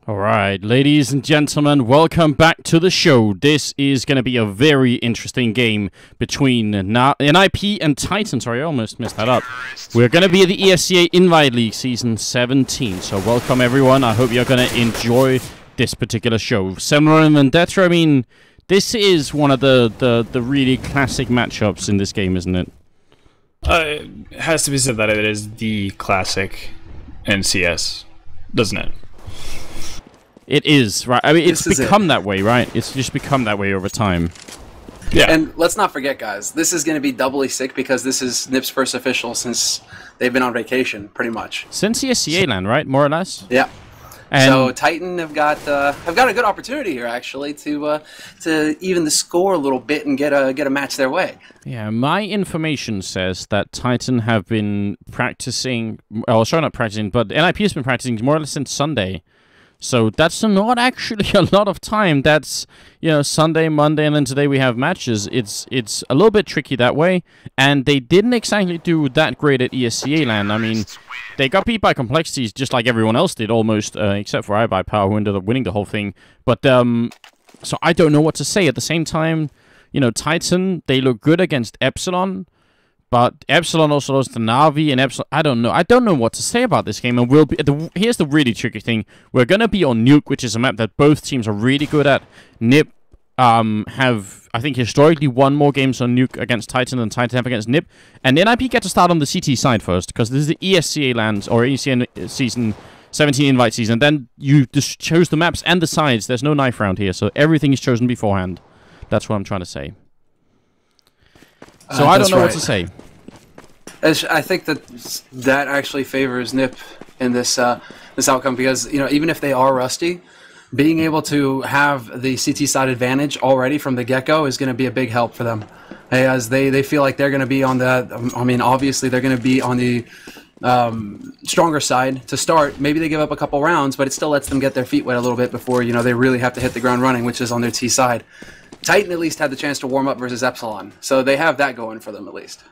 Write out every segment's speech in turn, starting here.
All right, ladies and gentlemen, welcome back to the show. This is going to be a very interesting game between NiP and Titan. Sorry, I almost messed that up. We're going to be at the ESEA Invite League Season 17, so welcome everyone. I hope you're going to enjoy this particular show. Samurai and Vendetta, I mean, this is one of the really classic matchups in this game, isn't it? It has to be said that it is the classic NCS, doesn't it? It is, right? I mean, it's become that way, right? It's just become that way over time. Yeah. And let's not forget, guys, this is going to be doubly sick because this is NiP's first official since they've been on vacation, pretty much. Since the ESEA land, right? More or less? Yeah. And so Titan have got a good opportunity here, actually, to even the score a little bit and get a match their way. Yeah, my information says that Titan have been practicing, well, sorry, not practicing, but NiP has been practicing more or less since Sunday. So that's not actually a lot of time. That's, you know, Sunday, Monday, and then today we have matches. It's a little bit tricky that way, and they didn't exactly do that great at ESEA land. I mean, they got beat by complexities just like everyone else did almost, except for iBuyPower, who ended up winning the whole thing. But, so I don't know what to say. At the same time, you know, Titan, they look good against Epsilon. But Epsilon also lost to Navi, and Epsilon, I don't know. I don't know what to say about this game. And we'll be here's the really tricky thing. We're going to be on Nuke, which is a map that both teams are really good at. NiP have, I think, historically won more games on Nuke against Titan than Titan have against NiP. And then NiP get to start on the CT side first, because this is the ESCA lands, or ESEA season 17 invite season. Then you just chose the maps and the sides. There's no knife round here, so everything is chosen beforehand. That's what I'm trying to say. So I don't know what to say. I think that actually favors NiP in this this outcome because, you know, even if they are rusty, being able to have the CT side advantage already from the get-go is going to be a big help for them, as they feel like they're going to be on the. I mean, obviously they're going to be on the stronger side to start. Maybe they give up a couple rounds, but it still lets them get their feet wet a little bit before, you know, they really have to hit the ground running, which is on their T side. Titan at least had the chance to warm up versus Epsilon, so they have that going for them at least.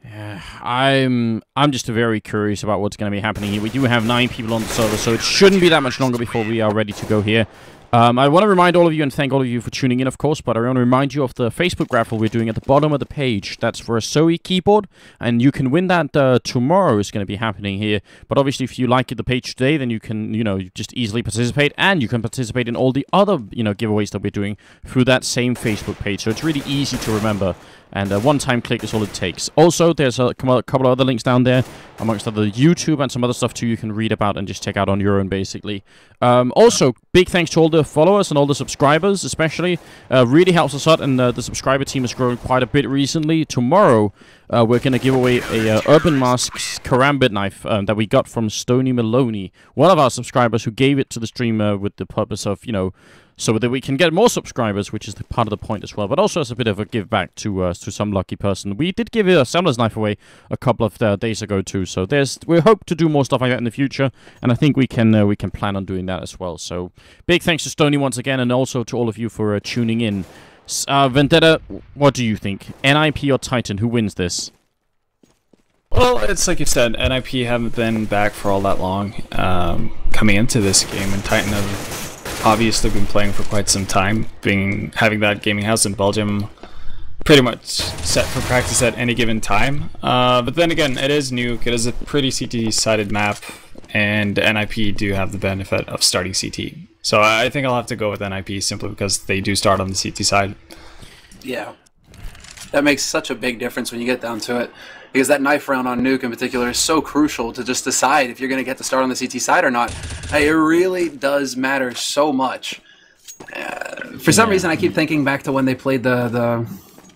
Yeah, I'm just very curious about what's going to be happening here. We do have 9 people on the server, so it shouldn't be that much longer before we are ready to go here. I want to remind all of you and thank all of you for tuning in, of course, but I want to remind you of the Facebook raffle we're doing at the bottom of the page. That's for a ESEA keyboard, and you can win that tomorrow. Is going to be happening here. But obviously, if you like the page today, then you can, you know, just easily participate, and you can participate in all the other, you know, giveaways that we're doing through that same Facebook page. So it's really easy to remember. And a one-time click is all it takes. Also, there's a couple of other links down there, amongst other YouTube and some other stuff too you can read about and just check out on your own, basically. Also, big thanks to all the followers and all the subscribers, especially. Really helps us out, and the subscriber team has grown quite a bit recently. Tomorrow, we're going to give away a Urban Masks Karambit knife that we got from Stony Maloney, one of our subscribers who gave it to the stream with the purpose of, you know, so that we can get more subscribers, which is part of the point as well, but also as a bit of a give back to some lucky person. We did give a Samuel's knife away a couple of days ago too, so we hope to do more stuff like that in the future, and I think we can plan on doing that as well. So big thanks to Stony once again, and also to all of you for tuning in. Vendetta, what do you think? NiP or Titan? Who wins this? Well, it's like you said, NiP haven't been back for all that long coming into this game, and Titan have obviously been playing for quite some time, having that gaming house in Belgium pretty much set for practice at any given time. But then again, it is Nuke, it is a pretty CT-sided map, and NiP do have the benefit of starting CT. So I think I'll have to go with NiP simply because they do start on the CT side. Yeah, that makes such a big difference when you get down to it. Because that knife round on Nuke in particular is so crucial to just decide if you're going to get to start on the CT side or not. It really does matter so much. For some reason, I keep thinking back to when they played the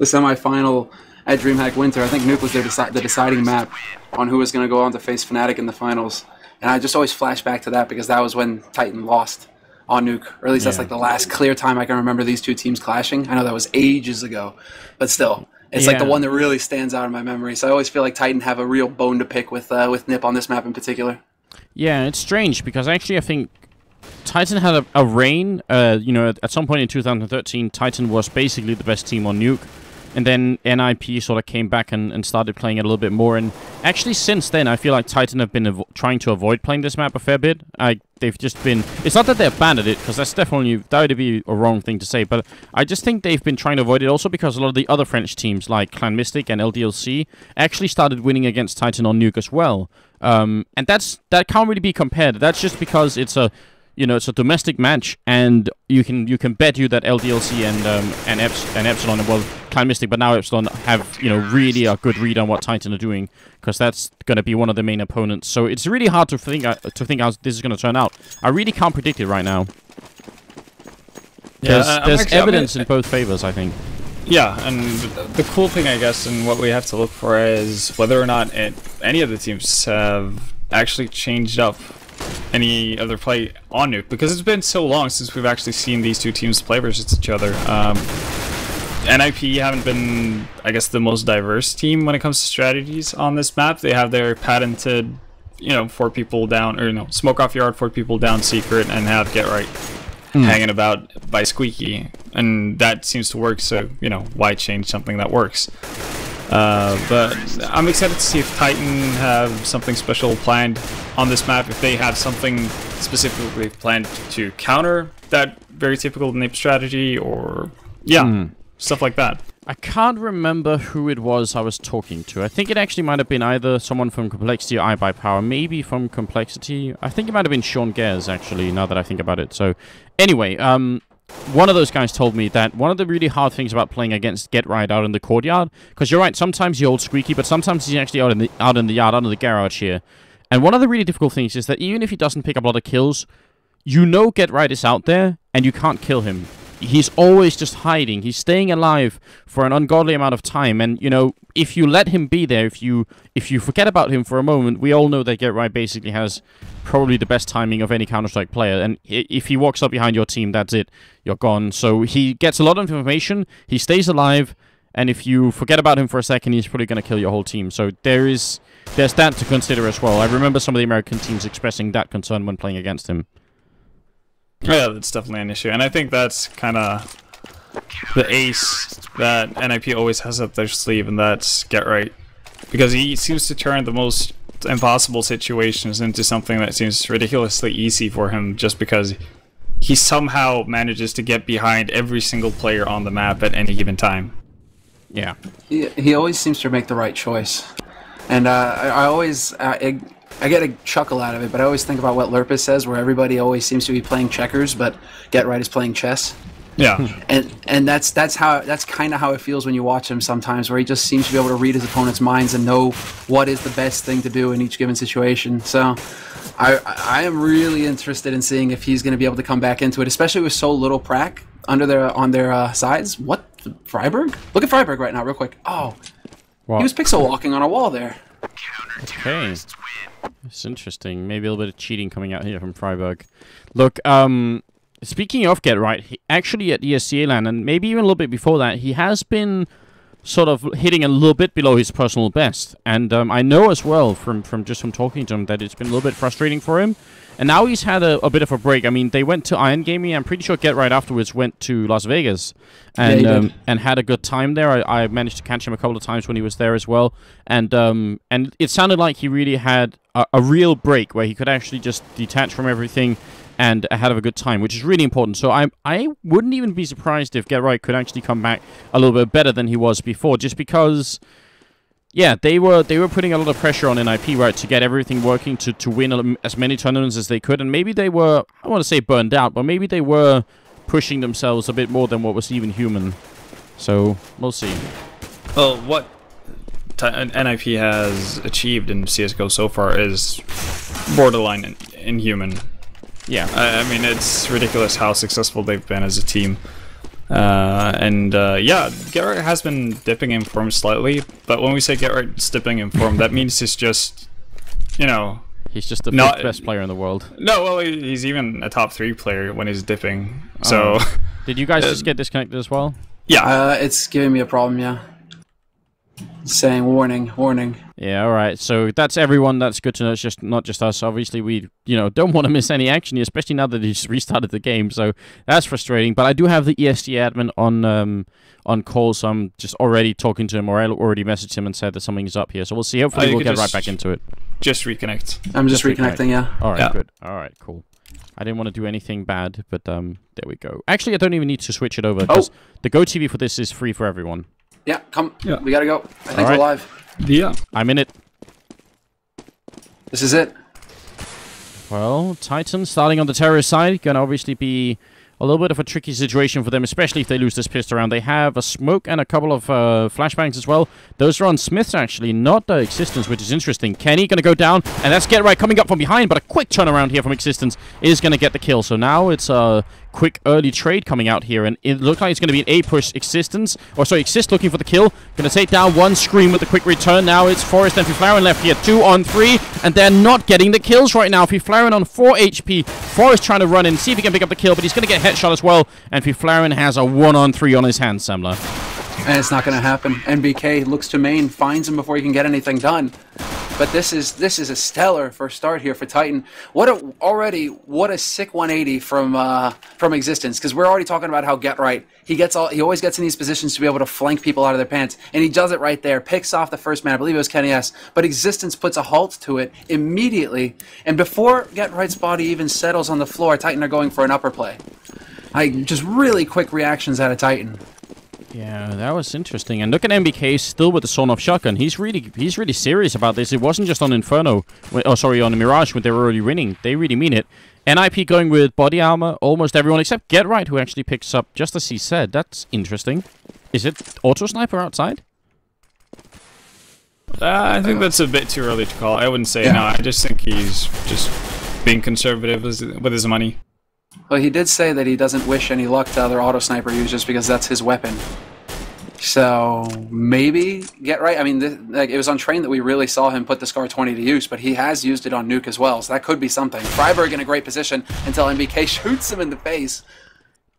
semi-final at DreamHack Winter. I think Nuke was the deciding map on who was going to go on to face Fnatic in the finals. And I just always flash back to that because that was when Titan lost on Nuke. Or at least that's like the last clear time I can remember these two teams clashing. I know that was ages ago, but still. It's like the one that really stands out in my memory. So I always feel like Titan have a real bone to pick with NiP on this map in particular. Yeah, it's strange because actually I think Titan had a reign. You know, at some point in 2013, Titan was basically the best team on Nuke. and then NiP sort of came back and started playing it a little bit more. And actually, since then, I feel like Titan have been trying to avoid playing this map a fair bit. They've just been... It's not that they're bad at it, because that would be a wrong thing to say, but I just think they've been trying to avoid it also because a lot of the other French teams, like Clan Mystic and LDLC, actually started winning against Titan on Nuke as well. And that can't really be compared. That's just because it's a... it's a domestic match, and you can bet you that LDLC and Epsilon, well, Clan Mystic, but now Epsilon have really a good read on what Titan are doing, because that's going to be one of the main opponents. So it's really hard to think how this is going to turn out. I really can't predict it right now. There's evidence in both favors, I think. Yeah, and the cool thing, I guess, and what we have to look for is whether or not any of the teams have actually changed up any other play on Nuke, because it's been so long since we've actually seen these two teams play versus each other. NiP haven't been, I guess, the most diverse team when it comes to strategies on this map. They have their patented, 4 people down, or smoke off yard, 4 people down secret, and have get right hanging about by squeaky, and that seems to work. So why change something that works? But I'm excited to see if Titan have something special planned on this map, if they have something specifically planned to counter that very typical NiP strategy, or stuff like that. I can't remember who it was I was talking to. I think it actually might have been either someone from Complexity or iBuyPower, maybe from Complexity. I think it might have been Sean Gares, actually, now that I think about it. So, anyway, one of those guys told me that one of the really hard things about playing against Get Right out in the courtyard, because you're right, sometimes you hold Squeaky, but sometimes he's actually out in the yard, under the garage here. And one of the really difficult things is that even if he doesn't pick up a lot of kills, Get Right is out there, and you can't kill him. He's always just hiding. He's staying alive for an ungodly amount of time, and if you let him be there, if you forget about him for a moment, we all know that Get Right basically has probably the best timing of any Counter-Strike player, and if he walks up behind your team, that's it. You're gone. So he gets a lot of information, he stays alive, and if you forget about him for a second, he's probably going to kill your whole team. So there's that to consider as well. I remember some of the American teams expressing that concern when playing against him. Yeah, that's definitely an issue, and I think that's kind of the ace that NiP always has up their sleeve, and that's Get Right, because he seems to turn the most impossible situations into something that seems ridiculously easy for him, just because he somehow manages to get behind every single player on the map at any given time. Yeah, he always seems to make the right choice, and I always. I get a chuckle out of it, but I always think about what Lurpus says, where everybody always seems to be playing checkers, but Get Right is playing chess. Yeah, and that's kind of how it feels when you watch him sometimes, where he just seems to be able to read his opponent's minds and know what is the best thing to do in each given situation. So I am really interested in seeing if he's going to be able to come back into it, especially with so little prac on their sides. What, Freiburg? Look at Freiburg right now, real quick. Oh, what? He was pixel walking on a wall there. Okay. It's interesting. Maybe a little bit of cheating coming out here from Freiburg. Look, speaking of Get Right, actually at ESEA LAN, and maybe even a little bit before that, he has been sort of hitting a little bit below his personal best. And I know as well from talking to him that it's been a little bit frustrating for him. And now he's had a bit of a break. I mean, they went to Iron Gaming. I'm pretty sure Get Right afterwards went to Las Vegas and and had a good time there. I managed to catch him a couple of times when he was there as well. And it sounded like he really had a real break where he could actually just detach from everything and have a good time, which is really important. So I wouldn't even be surprised if Get Right could actually come back a little bit better than he was before, just because... Yeah, they were putting a lot of pressure on NiP, right, to get everything working, to win as many tournaments as they could, and maybe they were, I want to say burned out, but maybe they were pushing themselves a bit more than what was even human. So, we'll see. Well, what NiP has achieved in CSGO so far is borderline inhuman. Yeah. I mean, it's ridiculous how successful they've been as a team. Yeah, Get Right has been dipping in form slightly, but when we say Get Right's dipping in form, that means he's just, he's just the best player in the world. No, well, he's even a top 3 player when he's dipping, so... Did you guys just get disconnected as well? Yeah. It's giving me a problem, yeah. Saying warning, warning. Yeah, all right. So that's everyone. That's good to know. It's just not just us. Obviously, we don't want to miss any action here, especially now that he's restarted the game. So that's frustrating. But I do have the ESEA admin on call, so I'm just already talking to him, or I already messaged him and said that something's up here. So we'll see. Hopefully, we'll get right back into it. Just reconnect. I'm just reconnecting. Yeah. All right. Yeah. Good. All right. Cool. I didn't want to do anything bad, but there we go. Actually, I don't even need to switch it over because the Go TV for this is free for everyone. Yeah, come. Yeah. We gotta go. I think we're live. Yeah. I'm in it. This is it. Well, Titan starting on the terrorist side, gonna obviously be a little bit of a tricky situation for them, especially if they lose this pistol round. They have a smoke and a couple of flashbangs as well. Those are on Smiths, actually, not the Existence, which is interesting. Kenny going to go down, and that's Get Right coming up from behind, but a quick turnaround here from Existence is going to get the kill. So now it's a quick early trade coming out here, and it looks like it's going to be an A-push Existence. Or sorry, Exist looking for the kill. Going to take down one Scream with the quick return. Now it's Forrest and Fiflaren left here, 2 on 3, and they're not getting the kills right now. Fiflaren on 4 HP. Forrest trying to run in, see if he can pick up the kill, but he's going to get headshot as well. And Fiflaren has a 1 on 3 on his hands, Semler. And it's not going to happen. NBK looks to main, finds him before he can get anything done. But this is a stellar first start here for Titan. What a sick 180 from Existence, because we're already talking about how Get Right. He always gets in these positions to be able to flank people out of their pants, and he does it right there. Picks off the first man. I believe it was Kenny S. But Existence puts a halt to it immediately, and before Get Right's body even settles on the floor, Titan are going for an upper play. Just really quick reactions out of Titan. Yeah, that was interesting. And look at MBK still with the sawn-off shotgun. He's really serious about this. It wasn't just on Inferno. On Mirage when they were already winning. They really mean it. NiP going with body armor. Almost everyone except Get Right, who actually picks up, just as he said. That's interesting. Is it Auto Sniper outside? I think that's a bit too early to call. I wouldn't say no. I just think he's just being conservative with his money. Well, he did say that he doesn't wish any luck to other auto sniper users because that's his weapon. So maybe Get Right. I mean, it was on Train that we really saw him put the Scar 20 to use, but he has used it on Nuke as well, so that could be something. Freiburg in a great position until MBK shoots him in the face.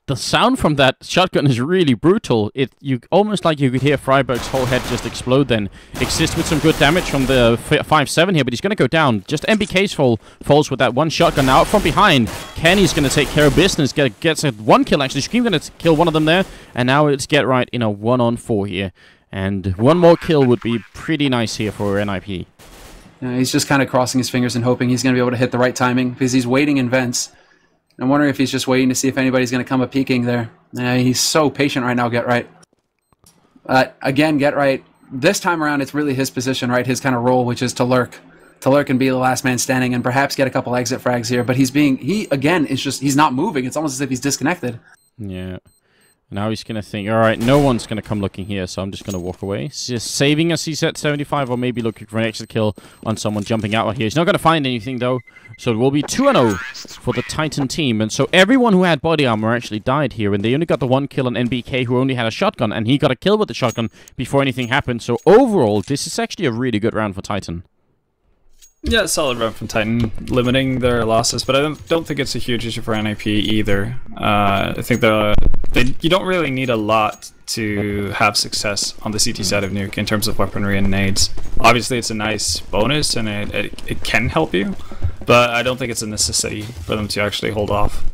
The sound from that shotgun is really brutal. You almost like you could hear Freiburg's whole head just explode then. Exist with some good damage from the 5-7 here, but he's going to go down. Just MBK's falls with that one shotgun. Now up from behind, Kenny's going to take care of business. Gets a 1 kill actually. Scream going to kill one of them there. And now it's Get Right in a 1-on-4 here. And one more kill would be pretty nice here for NiP. He's just kind of crossing his fingers and hoping he's going to be able to hit the right timing because he's waiting in vents. I'm wondering if he's just waiting to see if anybody's going to come up peeking there. He's so patient right now, Get Right. Again, Get Right, this time around, it's really his position, right? His kind of role, which is to lurk. To lurk and be the last man standing and perhaps get a couple exit frags here. But he's not moving. It's almost as if he's disconnected. Yeah. Now he's going to think, all right, no one's going to come looking here, so I'm just going to walk away. He's just saving a CZ 75 or maybe looking for an extra kill on someone jumping out here. He's not going to find anything, though. So it will be 2-0 for the Titan team. And so everyone who had body armor actually died here, and they only got the 1 kill on NBK, who only had a shotgun, and he got a kill with the shotgun before anything happened. So overall, this is actually a really good round for Titan. Yeah, solid run from Titan, limiting their losses, but I don't think it's a huge issue for NiP either. I think you don't really need a lot to have success on the CT side of Nuke in terms of weaponry and nades. Obviously, it's a nice bonus and it can help you, but I don't think it's a necessity for them to actually hold off.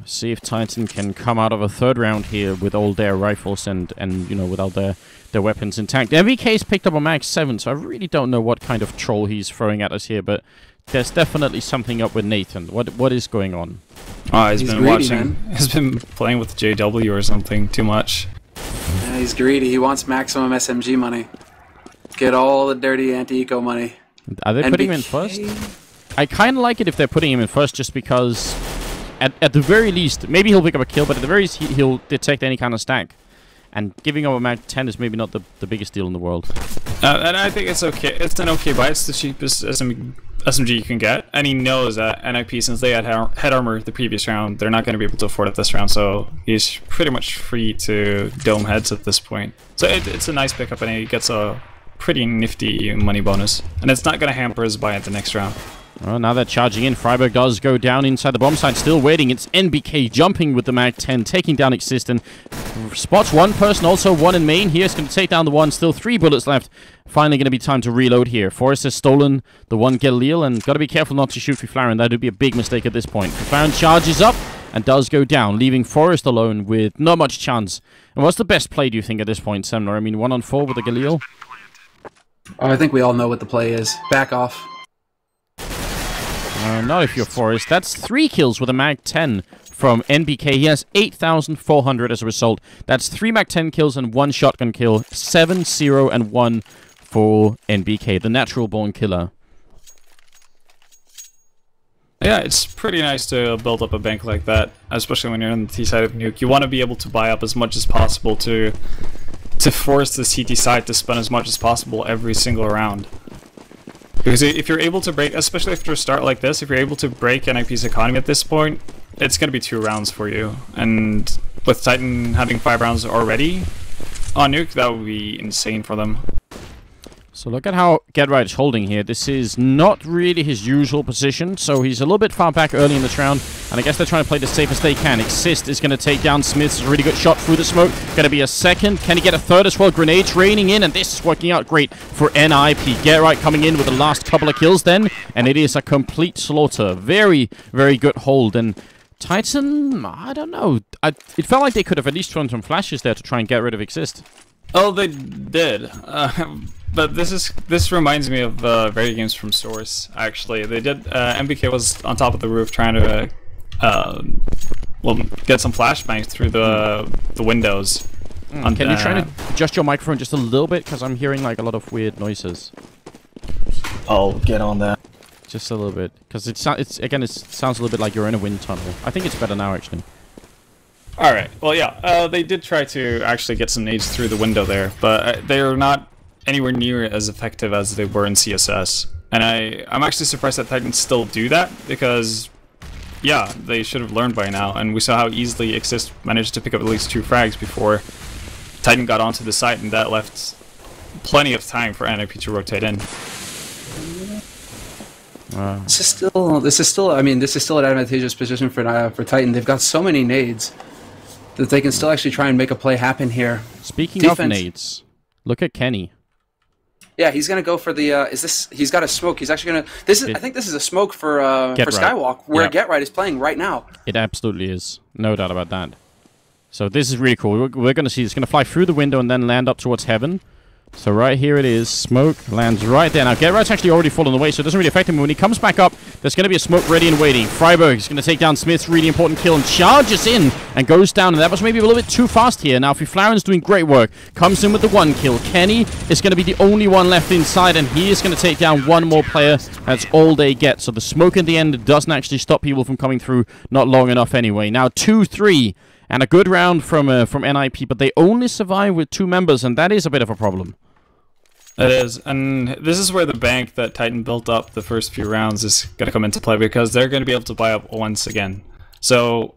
See if Titan can come out of a third round here with all their rifles and with all their weapons intact. MVK's picked up a Mag 7, so I really don't know what kind of troll he's throwing at us here, but there's definitely something up with Nathan. What is going on? Oh, he's been greedy, watching. Man. He's been playing with JW or something too much. Yeah, he's greedy. He wants maximum SMG money. Get all the dirty anti-eco money. Are they putting him in first? I kind of like it if they're putting him in first, just because at the very least, maybe he'll pick up a kill, but at the very least, he'll detect any kind of stack. And giving up a Mag 10 is maybe not the biggest deal in the world. And I think it's okay. It's an okay buy. It's the cheapest SMG you can get. And he knows that NiP, since they had head armor the previous round, they're not going to be able to afford it this round. So he's pretty much free to dome heads at this point. So it's a nice pickup, and he gets a pretty nifty money bonus. And it's not going to hamper his buy at the next round. Well, now they're charging in. Freiburg does go down inside the bomb site, still waiting. It's NBK jumping with the Mag 10, taking down Exist, and spots one person, also one in main. Here's going to take down the one, still 3 bullets left. Finally going to be time to reload here. Forrest has stolen the one Galil, and got to be careful not to shoot Fiflaren. That would be a big mistake at this point. Fiflaren charges up and does go down, leaving Forrest alone with not much chance. And what's the best play, do you think, at this point, Semler? I mean, 1-on-4 with the Galil? Oh, I think we all know what the play is. Back off. Not if you're Forrest. That's 3 kills with a Mag 10 from NBK. He has 8,400 as a result. That's 3 Mag 10 kills and 1 shotgun kill. 7, 0, and 1 for NBK, the natural-born killer. Yeah, it's pretty nice to build up a bank like that, especially when you're on the T side of Nuke. You want to be able to buy up as much as possible to force the CT side to spend as much as possible every single round. Because if you're able to break, especially after a start like this, if you're able to break NiP's economy at this point, it's going to be 2 rounds for you. And with Titan having 5 rounds already on Nuke, that would be insane for them. So look at how GetRight is holding here. This is not really his usual position, so he's a little bit far back early in this round, and I guess they're trying to play the safest they can. Exist is going to take down Smith's really good shot through the smoke. Going to be a second. Can he get a third as well? Grenades raining in, and this is working out great for NiP. GetRight coming in with the last couple of kills then, and it is a complete slaughter. Very, very good hold, and Titan, I don't know. It felt like they could have at least thrown some flashes there to try and get rid of Exist. Oh, they did. But this reminds me of varied games from Source. Actually, they did. MBK was on top of the roof trying to well, get some flashbangs through the windows. Can you try to adjust your microphone just a little bit, because I'm hearing like a lot of weird noises. I'll get on that. Just a little bit, because it sounds a little bit like you're in a wind tunnel. I think it's better now, actually. All right. Well, yeah, they did try to actually get some nades through the window there, but they're not anywhere near as effective as they were in CSS. And I'm actually surprised that Titans still do that, because, yeah, they should have learned by now. And we saw how easily Exist managed to pick up at least 2 frags before Titan got onto the site, and that left plenty of time for NiP to rotate in. This is still an advantageous position for Titan. They've got so many nades that they can still actually try and make a play happen here. Speaking of nades, look at Kenny. Yeah, he's gonna go for the. He's got a smoke. He's actually gonna. I think this is a smoke for Skywalk, where GetRight is playing right now. It absolutely is, no doubt about that. So this is really cool. We're gonna see it's gonna fly through the window and then land up towards heaven. So right here it is. Smoke lands right there. Now, GetRight's actually already fallen away, so it doesn't really affect him. When he comes back up, there's going to be a smoke ready and waiting. Freiburg is going to take down Smith's really important kill and charges in and goes down. And that was maybe a little bit too fast here. Now, Fiflaren's doing great work. Comes in with the 1 kill. Kenny is going to be the only one left inside, and he is going to take down 1 more player. That's all they get. So the smoke in the end doesn't actually stop people from coming through. Not long enough anyway. Now, 2-3. And a good round from NiP, but they only survive with 2 members, and that is a bit of a problem. It is, and this is where the bank that Titan built up the first few rounds is going to come into play, because they're going to be able to buy up once again. So,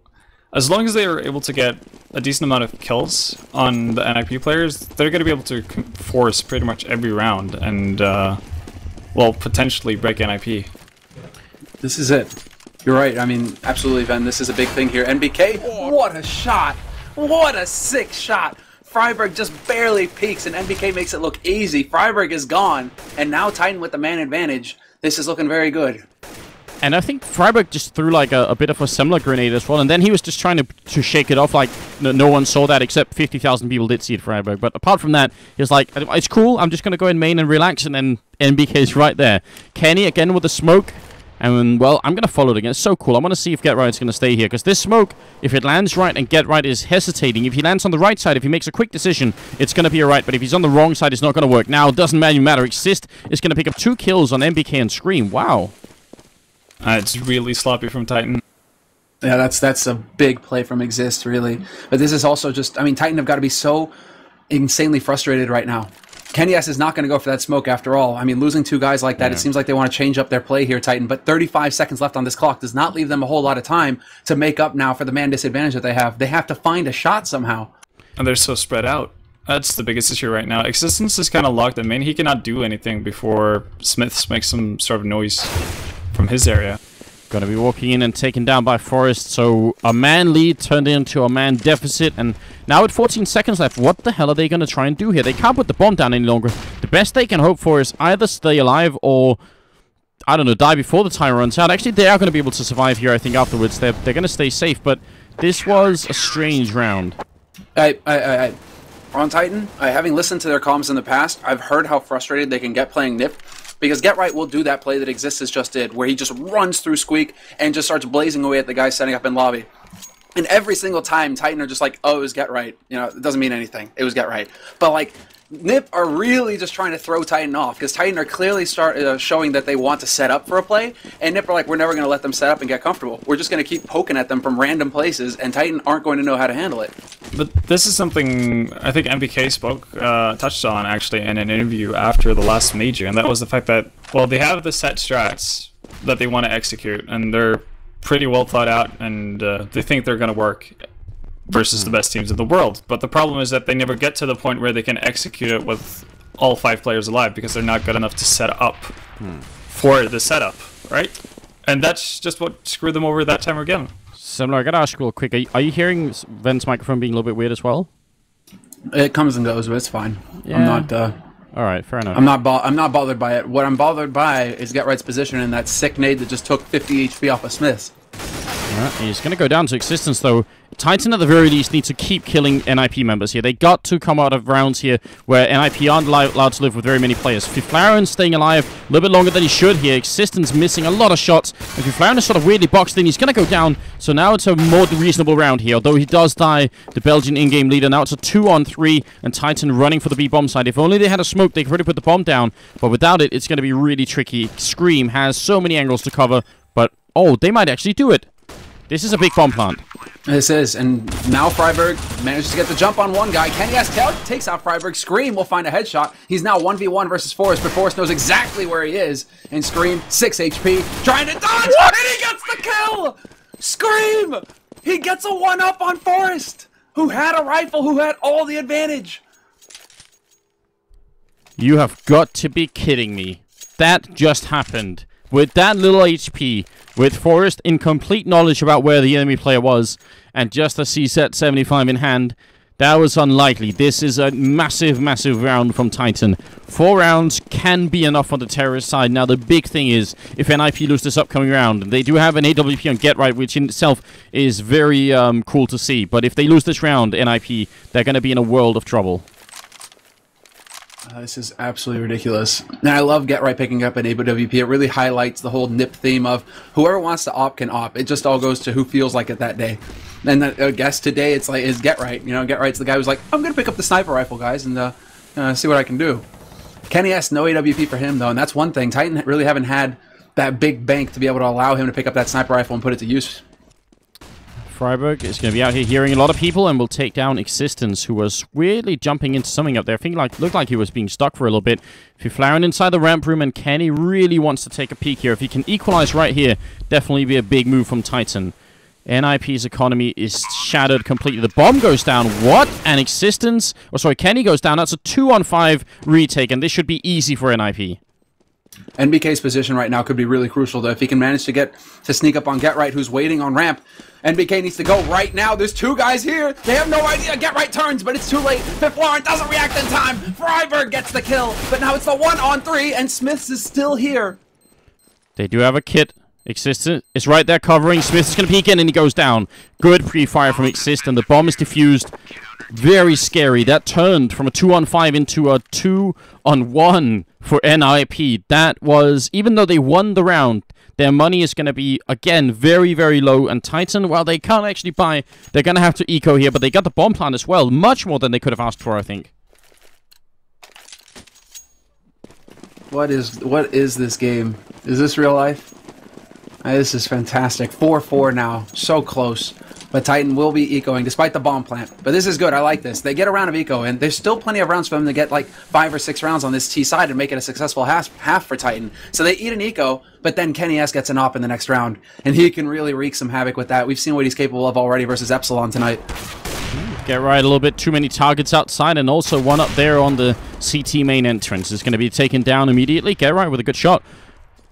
as long as they are able to get a decent amount of kills on the NiP players, they're going to be able to force pretty much every round and, well, potentially break NiP. This is it. You're right. I mean, absolutely, Ben. This is a big thing here. NBK, what a shot! What a sick shot! Freiburg just barely peeks, and NBK makes it look easy. Freiburg is gone, and now Titan with the man advantage. This is looking very good. And I think Freiburg just threw like a bit of a similar grenade as well, and then he was just trying to shake it off like no one saw that, except 50,000 people did see it, Freiburg. But apart from that, he was like, it's cool, I'm just going to go in main and relax, and then NBK's right there. Kenny again with the smoke. And, well, I'm going to follow it again. It's so cool. I want to see if GetRight's going to stay here. Because this smoke, if it lands right and GetRight is hesitating, if he lands on the right side, if he makes a quick decision, it's going to be alright. But if he's on the wrong side, it's not going to work. Now, it doesn't matter. Exist is going to pick up 2 kills on NBK and Scream. Wow. It's really sloppy from Titan. Yeah, that's a big play from Exist, really. But this is also just, I mean, Titan have got to be so insanely frustrated right now. Kenny S is not going to go for that smoke after all. I mean, losing 2 guys like that, It seems like they want to change up their play here, Titan. But 35 seconds left on this clock does not leave them a whole lot of time to make up now for the man disadvantage that they have. They have to find a shot somehow. And they're so spread out. That's the biggest issue right now. Existence is kind of locked in main. He cannot do anything before Smith makes some sort of noise from his area. Going to be walking in and taken down by Forest. So a man lead turned into a man deficit. And now with 14 seconds left, what the hell are they going to try and do here? They can't put the bomb down any longer. The best they can hope for is either stay alive or, I don't know, die before the time runs out. Actually, they are going to be able to survive here, I think, afterwards. They're going to stay safe. But this was a strange round. On Titan, having listened to their comms in the past, I've heard how frustrated they can get playing NiP. Because Get Right will do that play that Existence just did, where he just runs through Squeak and just starts blazing away at the guy setting up in lobby. And every single time, Titan are just like, oh, it was Get Right. You know, it doesn't mean anything. It was Get Right. But, like, NiP are really just trying to throw Titan off, because Titan are clearly showing that they want to set up for a play, and NiP are like, we're never going to let them set up and get comfortable. We're just going to keep poking at them from random places, and Titan aren't going to know how to handle it. But this is something I think MBK touched on, actually, in an interview after the last major, and that was the fact that, well, they have the set strats that they want to execute, and they're pretty well thought out, and they think they're going to work versus the best teams in the world. But the problem is that they never get to the point where they can execute it with all 5 players alive, because they're not good enough to set up for the setup, right? And that's just what screwed them over that time again. Similar, I gotta ask you real quick, are you hearing Ven's microphone being a little bit weird as well? It comes and goes, but it's fine. Yeah. I'm not... Alright, fair enough. I'm not bothered by it. What I'm bothered by is Get Right's position in that sick nade that just took 50 HP off of Smiths. Alright, he's going to go down to Existence, though. Titan, at the very least, need to keep killing NiP members here. They got to come out of rounds here where NiP aren't allowed to live with very many players. Fiflaren staying alive a little bit longer than he should here. Existence missing a lot of shots. And Fiflaren is sort of weirdly boxed in. He's going to go down. So now it's a more reasonable round here. Although he does die, the Belgian in-game leader. Now it's a 2-on-3, and Titan running for the B-bomb side. If only they had a smoke, they could already put the bomb down. But without it, it's going to be really tricky. Scream has so many angles to cover. But, oh, they might actually do it. This is a big bomb plant. This is, and now Freiburg manages to get the jump on one guy. Kenny S. takes out Freiburg. Scream will find a headshot. He's now 1v1 versus Forrest, but Forrest knows exactly where he is. And Scream, 6 HP, trying to dodge, and he gets the kill! Scream! He gets a 1-up on Forrest, who had a rifle, who had all the advantage. You have got to be kidding me. That just happened. With that little HP, with Forrest in complete knowledge about where the enemy player was, and just a CZ-75 in hand, that was unlikely. This is a massive, massive round from Titan. 4 rounds can be enough on the terrorist side. Now, the big thing is, if NiP lose this upcoming round, they do have an AWP on Get Right, which in itself is very cool to see. But if they lose this round, NiP, they're going to be in a world of trouble. This is absolutely ridiculous. And I love Get Right picking up an AWP. It really highlights the whole NiP theme of whoever wants to op can op. It just all goes to who feels like it that day. And I guess today it's like is Get Right. You know, Get Right's the guy who's like, I'm gonna pick up the sniper rifle, guys, and see what I can do. Kenny S, no AWP for him though, and that's one thing. Titan really haven't had that big bank to be able to allow him to pick up that sniper rifle and put it to use. Freiburg is going to be out here hearing a lot of people and will take down Existence, who was weirdly jumping into something up there. I think looked like he was being stuck for a little bit. Fiflaren inside the ramp room, and Kenny really wants to take a peek here. If he can equalize right here, definitely be a big move from Titan. NiP's economy is shattered completely. The bomb goes down. What? And Existence... Oh, sorry, Kenny goes down. That's a 2-on-5 retake, and this should be easy for NiP. NBK's position right now could be really crucial, though. If he can manage to sneak up on Get Right, who's waiting on ramp, NBK needs to go right now. There's 2 guys here. They have no idea. Get Right turns, but it's too late. Fiflaren doesn't react in time. Freiburg gets the kill, but now it's the 1-on-3, and Smiths is still here. They do have a kit. Existence is right there covering. Smith is going to peek in, and he goes down. Good pre-fire from Exist, and the bomb is defused. Very scary. That turned from a 2-on-5 into a 2-on-1 for NiP. That was, even though they won the round, their money is going to be, again, very, very low. And Titan, while they can't actually buy, they're going to have to eco here, but they got the bomb plant as well. Much more than they could have asked for, I think. What is this game? Is this real life? This is fantastic. 4-4 now. So close. But Titan will be ecoing despite the bomb plant. But this is good. I like this. They get a round of eco, and there's still plenty of rounds for them to get like 5 or 6 rounds on this T side and make it a successful half for Titan. So they eat an eco, but then Kenny S gets an op in the next round, and he can really wreak some havoc with that. We've seen what he's capable of already versus Epsilon tonight. Get right, a little bit too many targets outside, and also one up there on the CT main entrance is going to be taken down immediately. Get right with a good shot.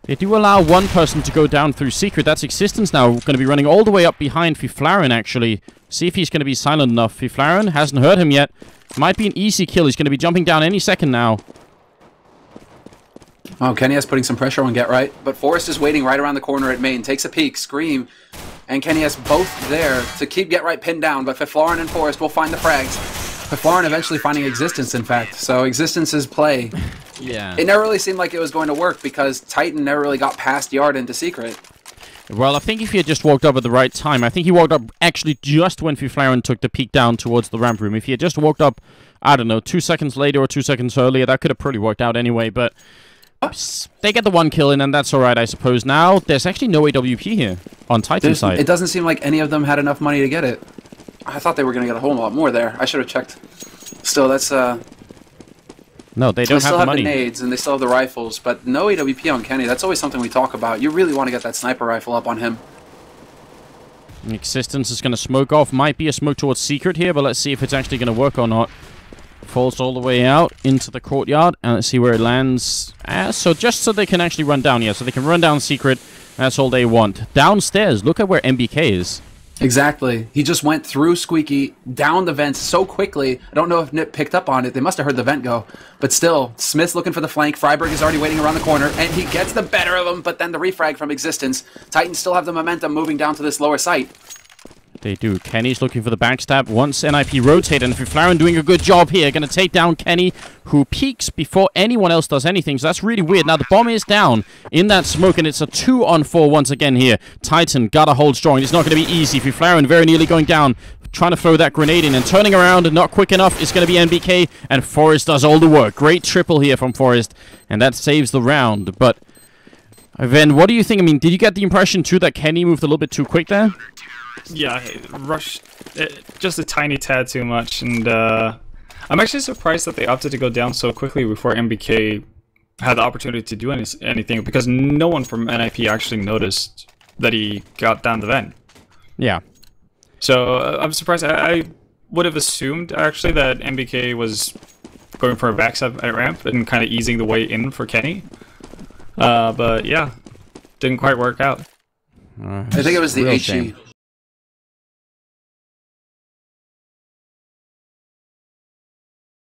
They do allow one person to go down through Secret. That's Existence now. Going to be running all the way up behind Fiflaren, actually. See if he's going to be silent enough. Fiflaren hasn't heard him yet. Might be an easy kill. He's going to be jumping down any second now. Oh, Kenny is putting some pressure on Get Right, but Forrest is waiting right around the corner at main. Takes a peek, Scream, and Kenny is both there to keep Get Right pinned down, but Fiflaren and Forrest will find the frags. Fiflaren eventually finding Existence, in fact. So Existence's play... Yeah. It never really seemed like it was going to work because Titan never really got past Yard into Secret. Well, I think if he had just walked up at the right time, I think he walked up actually just when Fiflaren took the peek down towards the ramp room. If he had just walked up, I don't know, 2 seconds later or 2 seconds earlier, that could have probably worked out anyway, but they get the one kill in, and that's alright, I suppose. Now, there's actually no AWP here on Titan's side. It doesn't seem like any of them had enough money to get it. I thought they were going to get a whole lot more there. I should have checked. Still, that's... No, they don't have the money. They still have the nades, and they still have the rifles, but no AWP on Kenny. That's always something we talk about. You really want to get that sniper rifle up on him. Existence is going to smoke off. Might be a smoke towards Secret here, but let's see if it's actually going to work or not. Falls all the way out into the courtyard, and let's see where it lands. So just so they can actually run down, yeah, so they can run down Secret. That's all they want. Downstairs, look at where MBK is. Exactly. He just went through Squeaky, down the vents so quickly. I don't know if NiP picked up on it. They must have heard the vent go. But still, Smith's looking for the flank. Freiberg is already waiting around the corner, and he gets the better of him, but then the refrag from Existence. Titans still have the momentum moving down to this lower site. They do. Kenny's looking for the backstab. Once NiP rotate, and Fiflaren doing a good job here. Going to take down Kenny, who peeks before anyone else does anything. So that's really weird. Now the bomb is down in that smoke, and it's a 2-on-4 once again here. Titan gotta hold strong. It's not going to be easy. Fiflaren very nearly going down, trying to throw that grenade in and turning around and not quick enough. It's going to be NBK, and Forrest does all the work. Great triple here from Forrest, and that saves the round. But Ven, what do you think? I mean, did you get the impression too that Kenny moved a little bit too quick there? Yeah, rushed just a tiny tad too much, and I'm actually surprised that they opted to go down so quickly before MBK had the opportunity to do anything, because no one from NiP actually noticed that he got down the vent. Yeah. So I'm surprised. I would have assumed actually that MBK was going for a backstab at ramp and kind of easing the way in for Kenny. But yeah, didn't quite work out. I think it was the HE.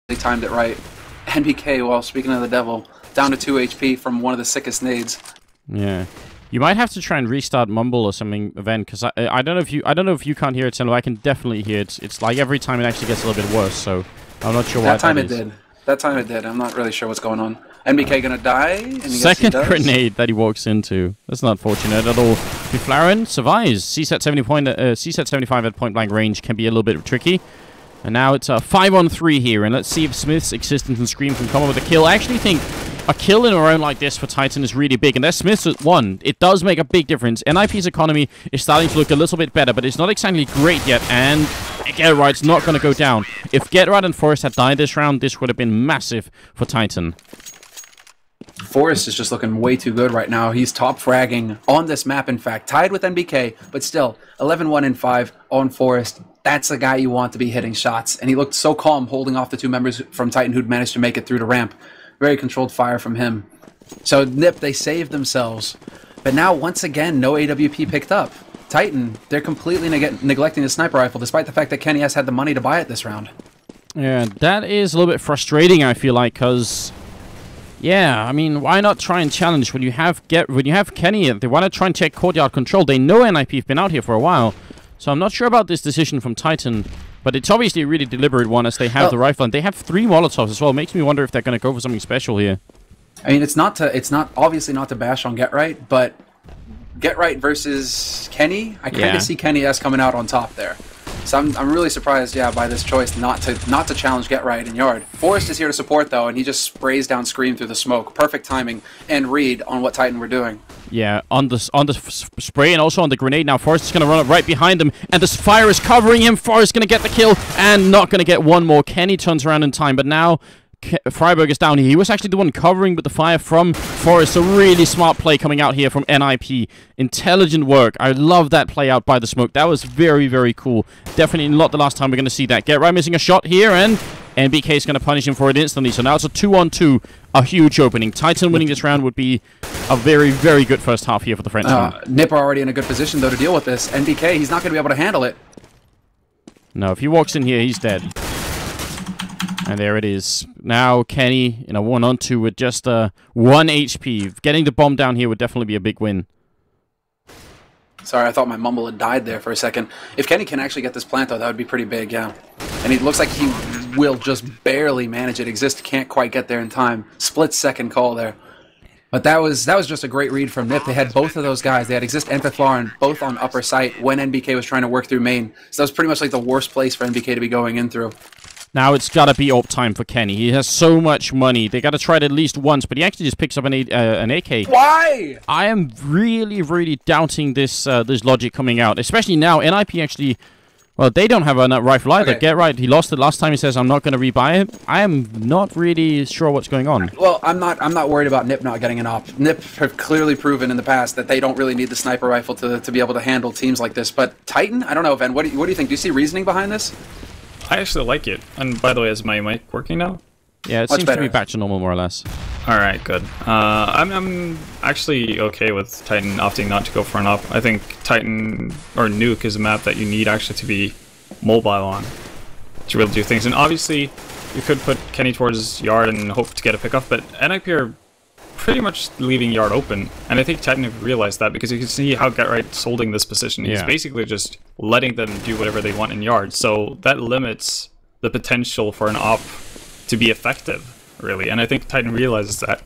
They timed it right. NBK, well, speaking of the devil, down to 2 HP from one of the sickest nades. Yeah. You might have to try and restart Mumble or something, Event, because I don't know if you can't hear it, Senlo. I can definitely hear it. It's like every time it actually gets a little bit worse, so I'm not sure why. That time it did. That time it did. I'm not really sure what's going on. NBK gonna die? And second grenade that he walks into. That's not fortunate at all. Fiflaren survives. CSAT 75 at point blank range can be a little bit tricky. And now it's a 5-on-3 here, and let's see if Smith's Existence and Scream can come up with a kill. I actually think a kill in a round like this for Titan is really big, and there's Smith's at 1. It does make a big difference. NiP's economy is starting to look a little bit better, but it's not exactly great yet, and Get Right's not going to go down. If Get Right and Forrest had died this round, this would have been massive for Titan. Forrest is just looking way too good right now. He's top fragging on this map, in fact. Tied with NBK, but still, 11-1 and 5 on Forrest. That's the guy you want to be hitting shots. And he looked so calm holding off the 2 members from Titan who'd managed to make it through the ramp. Very controlled fire from him. So NiP, they saved themselves. But now, once again, no AWP picked up. Titan, they're completely neglecting the sniper rifle, despite the fact that Kenny has had the money to buy it this round. Yeah, that is a little bit frustrating, I feel like, because... Yeah, I mean, why not try and challenge when you have Kenny? They want to try and take courtyard control. They know NiP have been out here for a while. So I'm not sure about this decision from Titan, but it's obviously a really deliberate one as they have the rifle, and they have 3 Molotovs as well. It makes me wonder if they're going to go for something special here. I mean, it's obviously not to bash on Get Right, but Get Right versus Kenny, I kind of see Kenny as coming out on top there. So I'm really surprised, by this choice not to challenge Get Right in Yard. Forrest is here to support though, and he just sprays down Scream through the smoke. Perfect timing and read on what Titan were doing. Yeah, on the spray and also on the grenade. Now Forrest is going to run up right behind him, and the fire is covering him. Forrest going to get the kill and not going to get one more. Kenny turns around in time, but now Freiberg is down here. He was actually the one covering with the fire from Forrest. A really smart play coming out here from NiP. Intelligent work. I love that play out by the smoke. That was very, very cool. Definitely not the last time we're going to see that. Get Right missing a shot here, and NBK is going to punish him for it instantly. So now it's a 2-on-2. A huge opening. Titan winning this round would be a very, very good first half here for the Frenchman. NiP are already in a good position, though, to deal with this. NBK, he's not going to be able to handle it. No, if he walks in here, he's dead. And there it is. Now Kenny in a 1-on-2 with just 1 HP. Getting the bomb down here would definitely be a big win. Sorry, I thought my mumble had died there for a second. If Kenny can actually get this plant, though, that would be pretty big, yeah. And it looks like he will just barely manage it. Exist can't quite get there in time. Split-second call there. But that was just a great read from NiP. They had both of those guys. They had Exist and Fifthlarn both on upper site when NBK was trying to work through main. So that was pretty much like the worst place for NBK to be going in through. Now it's got to be AWP time for Kenny. He has so much money. They got to try it at least once, but he actually just picks up an AK. Why? I am really, really doubting this this logic coming out, especially now. NiP actually, well, they don't have a rifle either. Okay. Get right. He lost it last time. He says, I'm not going to rebuy it. I am not really sure what's going on. Well, I'm not worried about NiP not getting an op. NiP have clearly proven in the past that they don't really need the sniper rifle to be able to handle teams like this. But Titan, I don't know, Ven. What do you think? Do you see reasoning behind this? I actually like it. And by the way, is my mic working now? Yeah, it Much seems better. to be back to normal, more or less. All right, good. I'm actually okay with Titan opting not to go for an op. I think Titan or Nuke is a map that you need actually to be mobile on to really do things. And obviously, you could put Kenny towards Yard and hope to get a pickoff, but NiP are pretty much leaving Yard open. And I think Titan have realized that because you can see how Getright's holding this position. He's basically just letting them do whatever they want in Yard. So that limits the potential for an op to be effective, really. And I think Titan realizes that.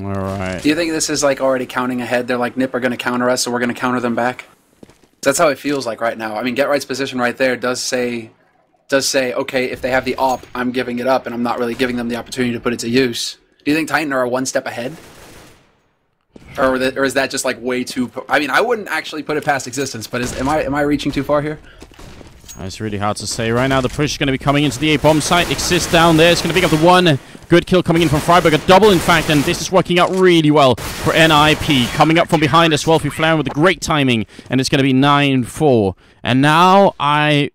All right. Do you think this is like already counting ahead? They're like, NiP are going to counter us, so we're going to counter them back? That's how it feels like right now. I mean, Getright's position right there does say, okay, if they have the op, I'm giving it up, and I'm not really giving them the opportunity to put it to use. Do you think Titan are one step ahead? Or is that just like way too... I mean, I wouldn't actually put it past Existence, but am I reaching too far here? It's really hard to say. Right now, the push is going to be coming into the A-bomb site. Exist down there. It's going to pick up the one good kill coming in from Freiburg. A double, in fact, and this is working out really well for NiP. Coming up from behind as well, Fifthlarn with a great timing, and it's going to be 9-4. And now, I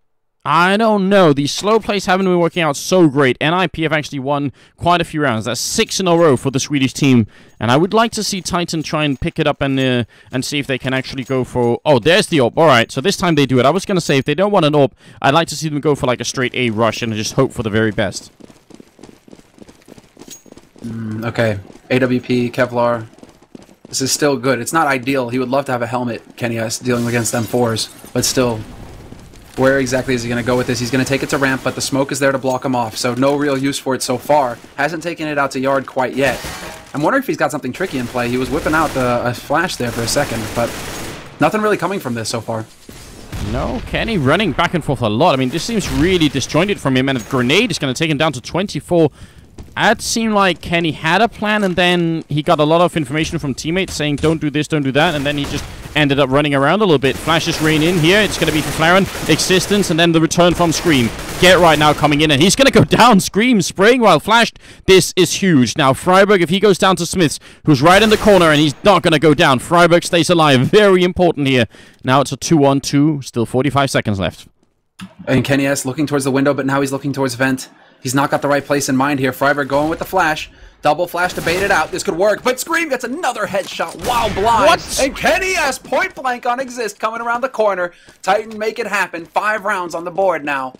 don't know. These slow plays haven't been working out so great. NiP have actually won quite a few rounds. That's 6 in a row for the Swedish team. And I would like to see Titan try and pick it up and see if they can actually go for... Oh, there's the AWP. All right, so this time they do it. I was going to say, if they don't want an AWP, I'd like to see them go for like a straight A rush and just hope for the very best. Okay. AWP, Kevlar. This is still good. It's not ideal. He would love to have a helmet, Kenny S, dealing against them 4s. But still... Where exactly is he going to go with this? He's going to take it to ramp, but the smoke is there to block him off, so no real use for it so far. Hasn't taken it out to Yard quite yet. I'm wondering if he's got something tricky in play. He was whipping out a flash there for a second, but nothing really coming from this so far. No, Kenny running back and forth a lot. I mean, this seems really disjointed from him, and a grenade is going to take him down to 24. It seemed like Kenny had a plan, and then he got a lot of information from teammates saying, don't do this, don't do that, and then he just ended up running around a little bit. Flashes rain in here. It's going to be for Fifthlarn, Existence, and then the return from Scream. Get right now coming in, and he's going to go down. Scream spraying while flashed. This is huge. Now, Freiburg, if he goes down to Smiths, who's right in the corner, and he's not going to go down. Freiburg stays alive. Very important here. Now it's a 2-on-2. Still 45 seconds left. And Kenny S looking towards the window, but now he's looking towards vent. He's not got the right place in mind here. Freiburg going with the flash. Double flash to bait it out. This could work, but Scream gets another headshot while blind. What? And Kenny S point blank on Exist coming around the corner. Titan make it happen. 5 rounds on the board now.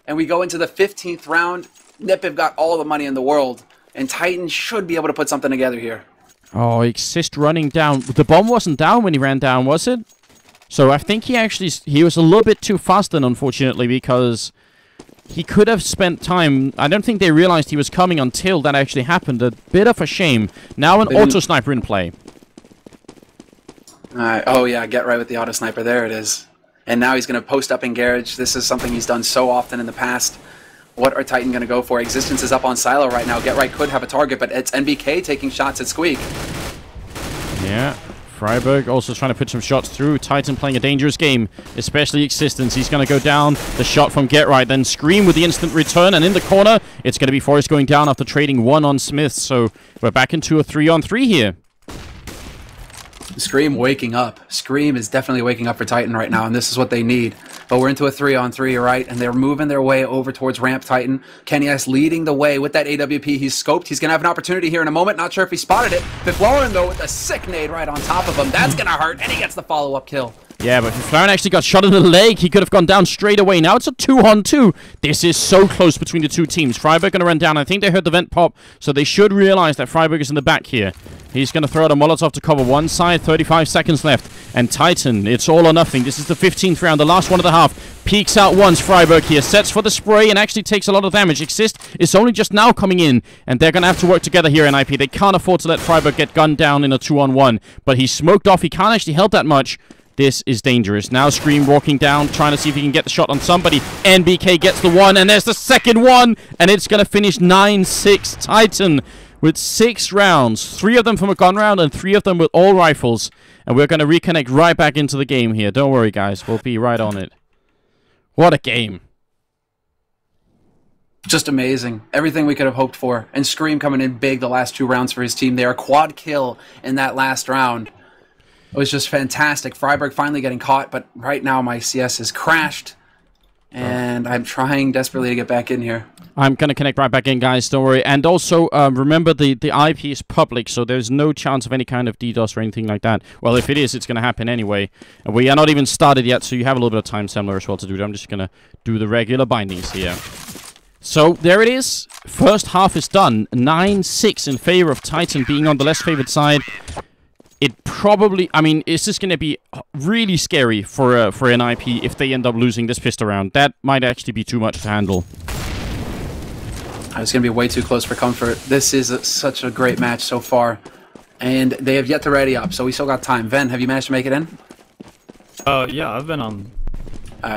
And we go into the 15th round. NiP have got all the money in the world. And Titan should be able to put something together here. Oh, Exist running down. The bomb wasn't down when he ran down, was it? So I think he was a little bit too fast then, unfortunately, because... he could have spent time. I don't think they realized he was coming until that actually happened. A bit of a shame. Now an auto sniper in play. Oh yeah, get right with the auto sniper. There it is. And now he's going to post up in garage. This is something he's done so often in the past. What are Titan going to go for? Existence is up on Silo right now. Get right could have a target, but it's NBK taking shots at Squeak. Yeah. Freiburg also trying to put some shots through. Titan playing a dangerous game, especially Existence. He's going to go down. The shot from Get Right, then Scream with the instant return, and in the corner, it's going to be Forrest going down after trading 1 on Smith. So we're back into a 3-on-3 here. Scream waking up. Scream is definitely waking up for Titan right now, and this is what they need. But we're into a 3-on-3, right? And they're moving their way over towards Ramp Titan. KennyS leading the way with that AWP. He's scoped. He's going to have an opportunity here in a moment. Not sure if he spotted it. Fiflaurin, though, with a sick nade right on top of him. That's going to hurt, and he gets the follow-up kill. Yeah, but if Fiflaurin actually got shot in the leg, he could have gone down straight away. Now it's a 2-on-2. This is so close between the two teams. Freiburg going to run down. I think they heard the vent pop, so they should realize that Freiburg is in the back here. He's going to throw out a Molotov to cover one side. 35 seconds left. And Titan, it's all or nothing. This is the 15th round, the last one of the half. Peeks out once, Freiburg here. Sets for the spray and actually takes a lot of damage. Exist is only just now coming in, and they're going to have to work together here, NiP. They can't afford to let Freiburg get gunned down in a 2-on-1. But he's smoked off. He can't actually help that much. This is dangerous. Now Scream walking down, trying to see if he can get the shot on somebody. NBK gets the one, and there's the second one. And it's going to finish 9-6 Titan with 6 rounds. 3 of them from a gun round and 3 of them with all rifles. And we're going to reconnect right back into the game here. Don't worry, guys. We'll be right on it. What a game. Just amazing. Everything we could have hoped for. And Scream coming in big the last 2 rounds for his team there. Quad kill in that last round. It was just fantastic. Freiburg finally getting caught, but right now my CS has crashed. And I'm trying desperately to get back in here. I'm going to connect right back in, guys. Don't worry. And also, remember, the IP is public, so there's no chance of any kind of DDoS or anything like that. Well, if it is, it's going to happen anyway. And we are not even started yet, so you have a little bit of time similar as well to do that. I'm just going to do the regular bindings here. So, there it is. First half is done. 9-6 in favor of Titan being on the less favored side. It probably, I mean, it's just going to be really scary for an IP if they end up losing this pistol round. That might actually be too much to handle. It's going to be way too close for comfort. This is such a great match so far. And they have yet to ready up, so we still got time. Ven, have you managed to make it in? Yeah, I've been on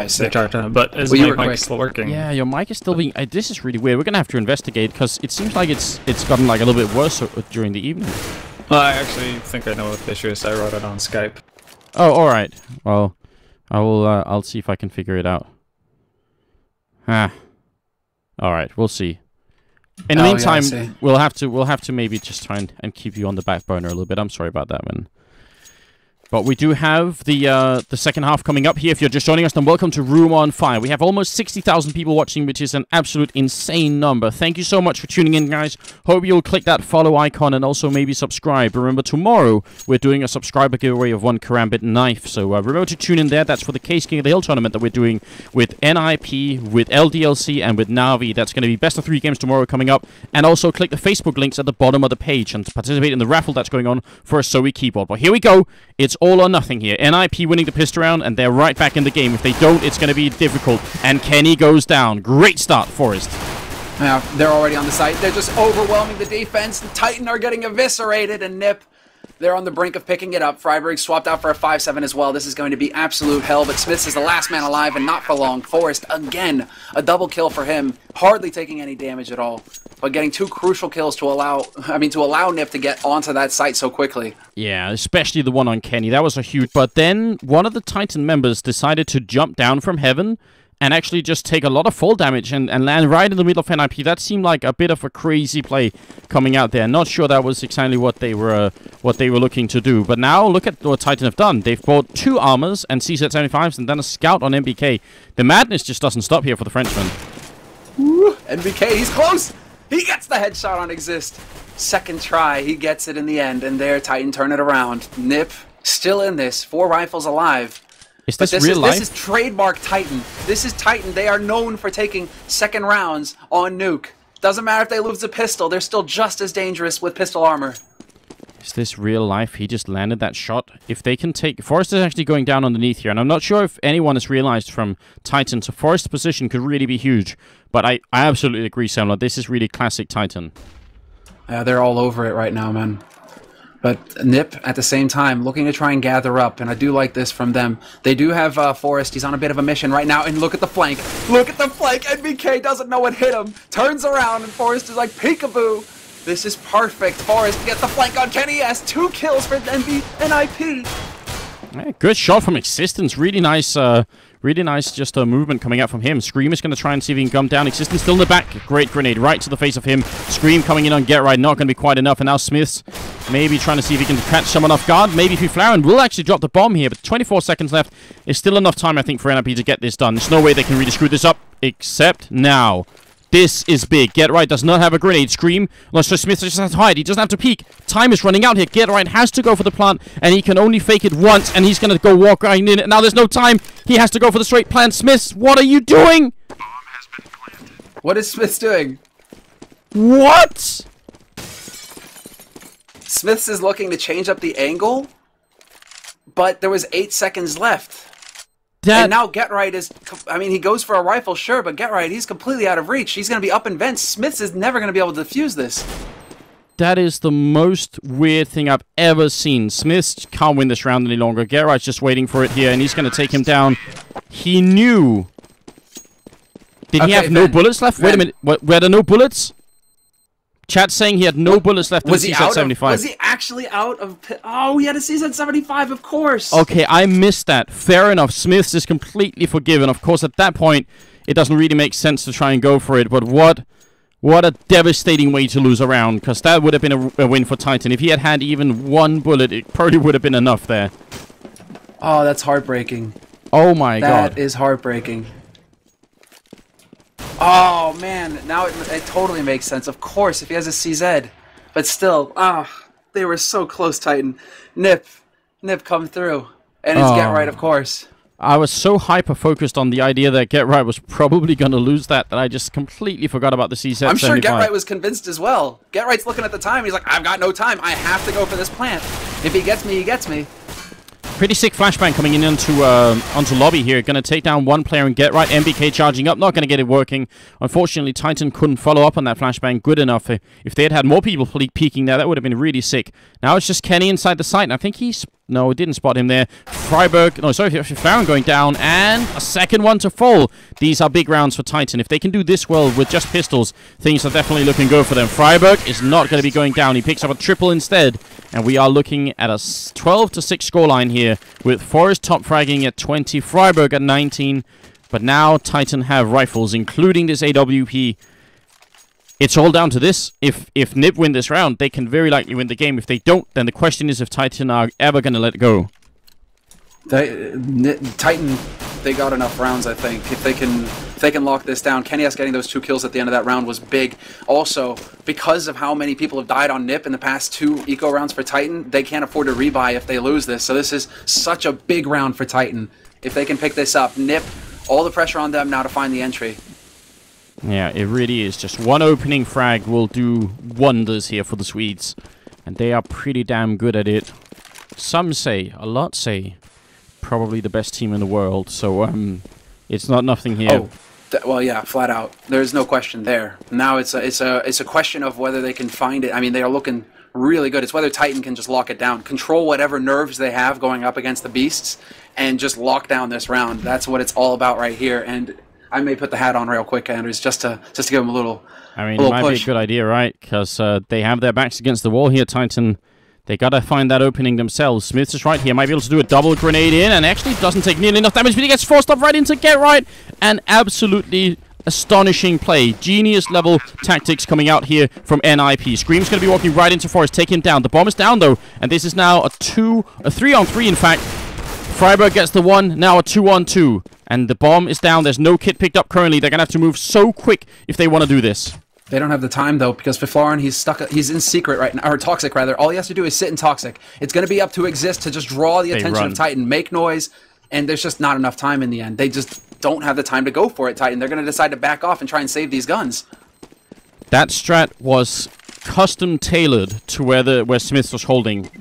sick. But is my mic still working? Yeah, your mic is still being... this is really weird. We're going to have to investigate, because it seems like it's gotten like a little bit worse during the evening. Well, I actually think I know what the issue is. I wrote it on Skype. Oh, alright. Well, I'll see if I can figure it out. Alright, we'll see. In the meantime, yeah, we'll have to maybe just try and keep you on the back burner a little bit. I'm sorry about that, man. But we do have the second half coming up here. If you're just joining us, then welcome to Room on Fire. We have almost 60,000 people watching, which is an absolute insane number. Thank you so much for tuning in, guys. Hope you'll click that follow icon and also maybe subscribe. Remember, tomorrow we're doing a subscriber giveaway of 1 Karambit knife. So remember to tune in there. That's for the Case King of the Hill tournament that we're doing with NiP, with LDLC, and with Navi. That's going to be best of 3 games tomorrow coming up. And also click the Facebook links at the bottom of the page and participate in the raffle that's going on for a Zoe keyboard. But here we go. It's all or nothing here. NiP winning the pistol round, and they're right back in the game. If they don't, it's going to be difficult. And Kenny goes down. Great start, Forrest. Yeah, they're already on the site. They're just overwhelming the defense. The Titan are getting eviscerated, and NiP, they're on the brink of picking it up. Freiburg swapped out for a 5-7 as well. This is going to be absolute hell, but Smiths is the last man alive, and not for long. Forrest, again, a double kill for him. Hardly taking any damage at all, but getting 2 crucial kills to allow NiP to get onto that site so quickly. Yeah, especially the one on Kenny. That was a huge... But then one of the Titan members decided to jump down from heaven and actually just take a lot of fall damage and land right in the middle of NiP. That seemed like a bit of a crazy play coming out there. Not sure that was exactly what they were looking to do. But now look at what Titan have done. They've bought 2 armors and CZ75s and then a scout on NBK. The madness just doesn't stop here for the Frenchman. Woo, NBK, he's close! He gets the headshot on Exist. Second try, he gets it in the end, and there Titan turn it around. NiP still in this, 4 rifles alive. Is this real life? This is trademark Titan. This is Titan. They are known for taking second rounds on Nuke. Doesn't matter if they lose a pistol, they're still just as dangerous with pistol armor. Is this real life? He just landed that shot. If they can take... Forrest is actually going down underneath here, and I'm not sure if anyone has realized from Titan, so Forrest's position could really be huge. But I absolutely agree, Semler. This is really classic Titan. Yeah, they're all over it right now, man. But NiP, at the same time, looking to try and gather up, and I do like this from them. They do have Forrest. He's on a bit of a mission right now, and look at the flank. Look at the flank! NBK doesn't know what hit him. Turns around, and Forrest is like, peekaboo! This is perfect. Forrest gets the flank on Kenny. Has 2 kills for NiP. Yeah, good shot from Existence. Really nice Really nice just a movement coming out from him. Scream is going to try and see if he can come down. Existence still in the back. Great grenade right to the face of him. Scream coming in on Get Right. Not going to be quite enough. And now Smith's maybe trying to see if he can catch someone off guard. Maybe Flaren will actually drop the bomb here. But 24 seconds left is still enough time, I think, for NiP to get this done. There's no way they can really screw this up except now. This is big. Get Right does not have a grenade. Scream. So Smith just has to hide. He doesn't have to peek. Time is running out here. Get Right has to go for the plant, and he can only fake it once, and he's going to go walk right in it. Now there's no time. He has to go for the straight plant. Smith, what are you doing? What is Smith doing? What? Smiths is looking to change up the angle, but there was 8 seconds left. And now Get Right is, I mean, he goes for a rifle, sure, but Get Right, he's completely out of reach. He's going to be up in vents. Smiths is never going to be able to defuse this. That is the most weird thing I've ever seen. Smiths can't win this round any longer. Get Right's just waiting for it here, and he's going to take him down. He knew. Did he have no bullets left? Wait a minute. Were there no bullets? Chat's saying he had no bullets left in CSAT 75. Was he actually out of... Oh, he had a CSAT 75, of course. Okay, I missed that. Fair enough. Smiths is completely forgiven. Of course, at that point, it doesn't really make sense to try and go for it. But what a devastating way to lose a round, because that would have been a win for Titan. If he had had even one bullet, it probably would have been enough there. Oh, that's heartbreaking. Oh my god. That is heartbreaking. Oh, man. Now it totally makes sense. Of course, if he has a CZ. But still, they were so close, Titan. NiP come through. And it's Get Right, of course. I was so hyper-focused on the idea that Get Right was probably going to lose that I just completely forgot about the CZ 75. I'm sure Get Right was convinced as well. Get Right's looking at the time. He's like, I've got no time. I have to go for this plant. If he gets me, he gets me. Pretty sick flashbang coming in onto lobby here. Going to take down one player and Get Right. MBK charging up. Not going to get it working. Unfortunately, Titan couldn't follow up on that flashbang good enough. If they had had more people peeking there, that would have been really sick. Now it's just Kenny inside the site. And I think he's... No, didn't spot him there. Freiburg... No, sorry, Farron going down. And a second one to fall. These are big rounds for Titan. If they can do this well with just pistols, things are definitely looking good for them. Freiburg is not going to be going down. He picks up a triple instead. And we are looking at a 12-6 scoreline here, with Forrest top fragging at 20, Freiburg at 19. But now Titan have rifles, including this AWP. It's all down to this. If NiP win this round, they can very likely win the game. If they don't, then the question is if Titan are ever going to let it go. Titan, they got enough rounds, I think. If they can lock this down. Kenny S getting those 2 kills at the end of that round was big. Also, because of how many people have died on NiP in the past 2 eco rounds for Titan, they can't afford to rebuy if they lose this. So this is such a big round for Titan. If they can pick this up, NiP, all the pressure on them now to find the entry. Yeah, it really is. Just one opening frag will do wonders here for the Swedes. And they are pretty damn good at it. Some say, a lot say, probably the best team in the world. So, it's not nothing here. Oh, well, yeah, flat out. There's no question there. Now it's a question of whether they can find it. I mean, they are looking really good. It's whether Titan can just lock it down, control whatever nerves they have going up against the beasts, and just lock down this round. That's what it's all about right here. And I may put the hat on real quick, Andrews, just to give them a little push. I mean, it might be a good idea, right? Because they have their backs against the wall here, Titan. They gotta find that opening themselves. Smith is right here. Might be able to do a double grenade in, and actually doesn't take nearly enough damage, but he gets forced up right into Get Right. An absolutely astonishing play. Genius level tactics coming out here from NiP. Scream's gonna be walking right into Forrest, take him down. The bomb is down though, and this is now a 3-on-3 in fact. Freiburg gets the 1, now a 2-on-2. And the bomb is down. There's no kit picked up currently. They're going to have to move so quick if they want to do this. They don't have the time, though, because Flaren, he's in secret right now, or Toxic, rather. All he has to do is sit in Toxic. It's going to be up to Exist to just draw the attention of Titan, make noise, and there's just not enough time in the end. They just don't have the time to go for it, Titan. They're going to decide to back off and try and save these guns. That strat was custom-tailored to where Smith was holding.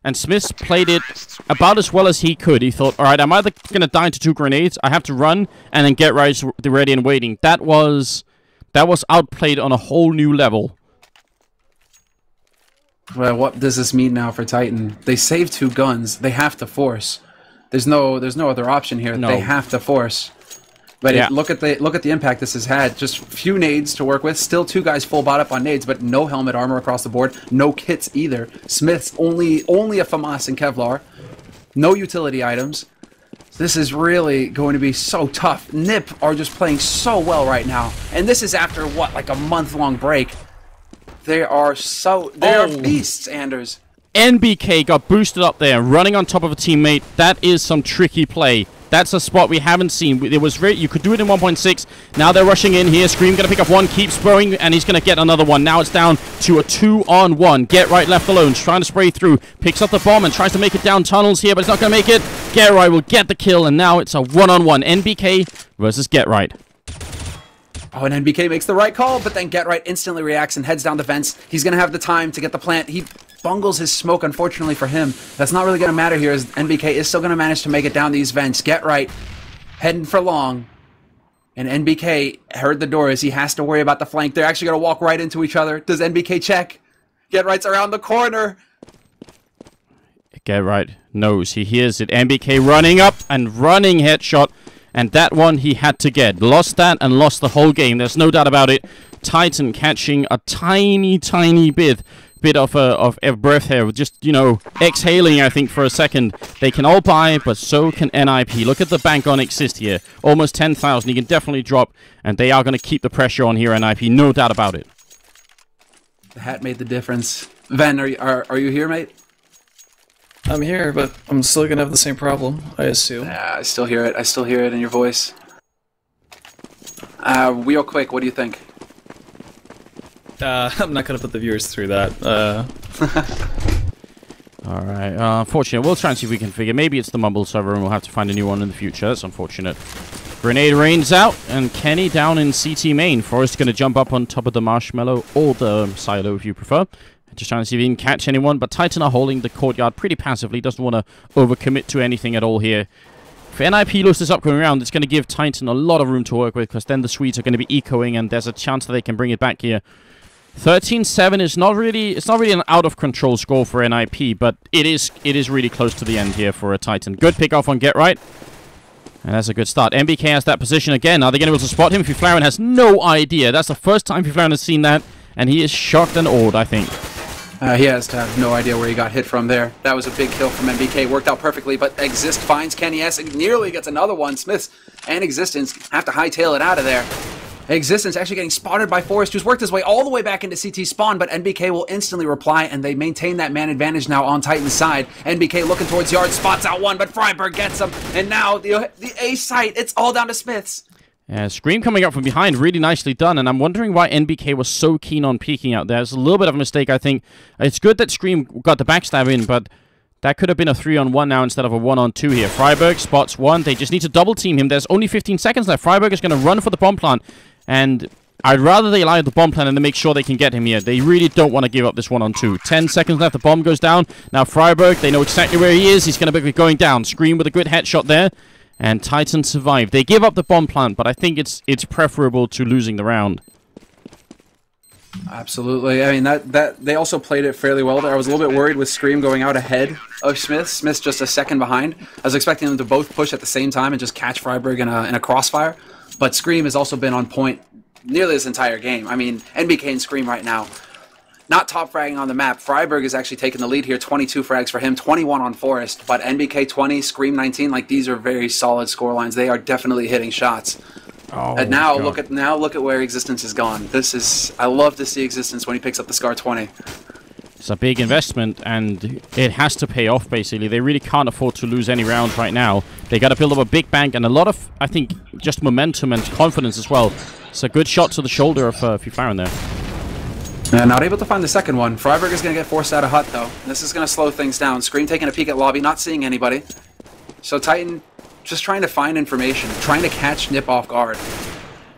And Smith played it about as well as he could. He thought, all right, I'm either going to die to 2 grenades, I have to run, and then Get Right ready and waiting. That was outplayed on a whole new level. Well, what does this mean now for Titan? They save 2 guns. They have to force. There's no other option here. No. They have to force. But yeah. Look at the impact this has had. Just few nades to work with. Still 2 guys full bot up on nades, but no helmet armor across the board. No kits either. Smith's only a FAMAS and Kevlar. No utility items. This is really going to be so tough. NiP are just playing so well right now. And this is after, what, like a month-long break. They are beasts, Anders. NBK got boosted up there, running on top of a teammate. That is some tricky play. That's a spot we haven't seen. It was you could do it in 1.6. Now they're rushing in here. Scream going to pick up one, keep spraying, and he's going to get another one. Now it's down to a 2-on-1. Get Right left alone, trying to spray through. Picks up the bomb and tries to make it down tunnels here, but it's not going to make it. Get Right will get the kill, and now it's a 1-on-1. NBK versus Get Right. Oh, and NBK makes the right call, but then Get Right instantly reacts and heads down the vents. He's going to have the time to get the plant. He bungles his smoke, unfortunately for him. That's not really going to matter here, as NBK is still going to manage to make it down these vents. Get Right heading for long. And NBK heard the doors. He has to worry about the flank. They're actually going to walk right into each other. Does NBK check? Get Right's around the corner. Get Right knows. He hears it. NBK running up and running headshot. And that one he had to get. Lost that and lost the whole game. There's no doubt about it. Titan catching a tiny bit of breath here. Just, you know, exhaling, I think, for a second. They can all buy, but so can NiP. Look at the bank on Exist here. Almost 10,000. He can definitely drop. And they are going to keep the pressure on here, NiP. No doubt about it. The hat made the difference. Ven, are you here, mate? I'm here, but I'm still gonna have the same problem, I assume. Yeah, I still hear it. I still hear it in your voice. Real quick, what do you think? I'm not gonna put the viewers through that. Alright, unfortunate. We'll try and see if we can figure. Maybe it's the Mumble server and we'll have to find a new one in the future. That's unfortunate. Grenade rains out, and Kenny down in CT main. Forrest gonna jump up on top of the Marshmallow, or the Silo if you prefer. Just trying to see if he can catch anyone, but Titan are holding the courtyard pretty passively. Doesn't want to overcommit to anything at all here. If NiP loses this upcoming round, it's going to give Titan a lot of room to work with, because then the Swedes are going to be ecoing, and there's a chance that they can bring it back here. 13-7 is not really an out of control score for NiP, but it is really close to the end here for a Titan. Good pick off on Get Right. And that's a good start. NBK has that position again. Are they going to be able to spot him? Fiflaren has no idea. That's the first time Fiflaren has seen that, and he is shocked and awed, I think. He has to have no idea where he got hit from there. That was a big kill from NBK. Worked out perfectly, but Exist finds Kenny S. and nearly gets another one. Smiths and Existence have to hightail it out of there. Existence actually getting spotted by Forrest, who's worked his way all the way back into CT spawn, but NBK will instantly reply, and they maintain that man advantage now on Titan's side. NBK looking towards yard, spots out one, but Freiburg gets him, and now the A site, it's all down to Smiths. Yeah, Scream coming up from behind, really nicely done, and I'm wondering why NBK was so keen on peeking out there. It's a little bit of a mistake, I think. It's good that Scream got the backstab in, but that could have been a 3-on-1 now instead of a 1-on-2 here. Freiburg spots one. They just need to double team him. There's only 15 seconds left. Freiburg is going to run for the bomb plant, and I'd rather they lie at the bomb plant and then make sure they can get him here. They really don't want to give up this 1-on-2. 10 seconds left. The bomb goes down. Now Freiburg, they know exactly where he is. He's going to be going down. Scream with a good headshot there. And Titan survive. They give up the bomb plant, but I think it's preferable to losing the round. Absolutely. I mean, that they also played it fairly well there. I was a little bit worried with Scream going out ahead of Smith. Smith's just a second behind. I was expecting them to both push at the same time and just catch Freiburg in a crossfire. But Scream has also been on point nearly this entire game. I mean, NBK and Scream right now, not top fragging on the map. Freiburg is actually taking the lead here. 22 frags for him, 21 on Forrest. But NBK 20, Scream 19. Like, these are very solid score lines. They are definitely hitting shots. Oh, and now look at where Existence has gone. I love to see Existence when he picks up the Scar 20. It's a big investment, and it has to pay off, basically. They really can't afford to lose any rounds right now. They got to build up a big bank and a lot of, I think, just momentum and confidence as well. It's a good shot to the shoulder of Fiflaren there. And not able to find the second one. Freiburg is going to get forced out of hut, though. This is going to slow things down. Scream taking a peek at lobby, not seeing anybody. So Titan just trying to find information, trying to catch NiP off guard.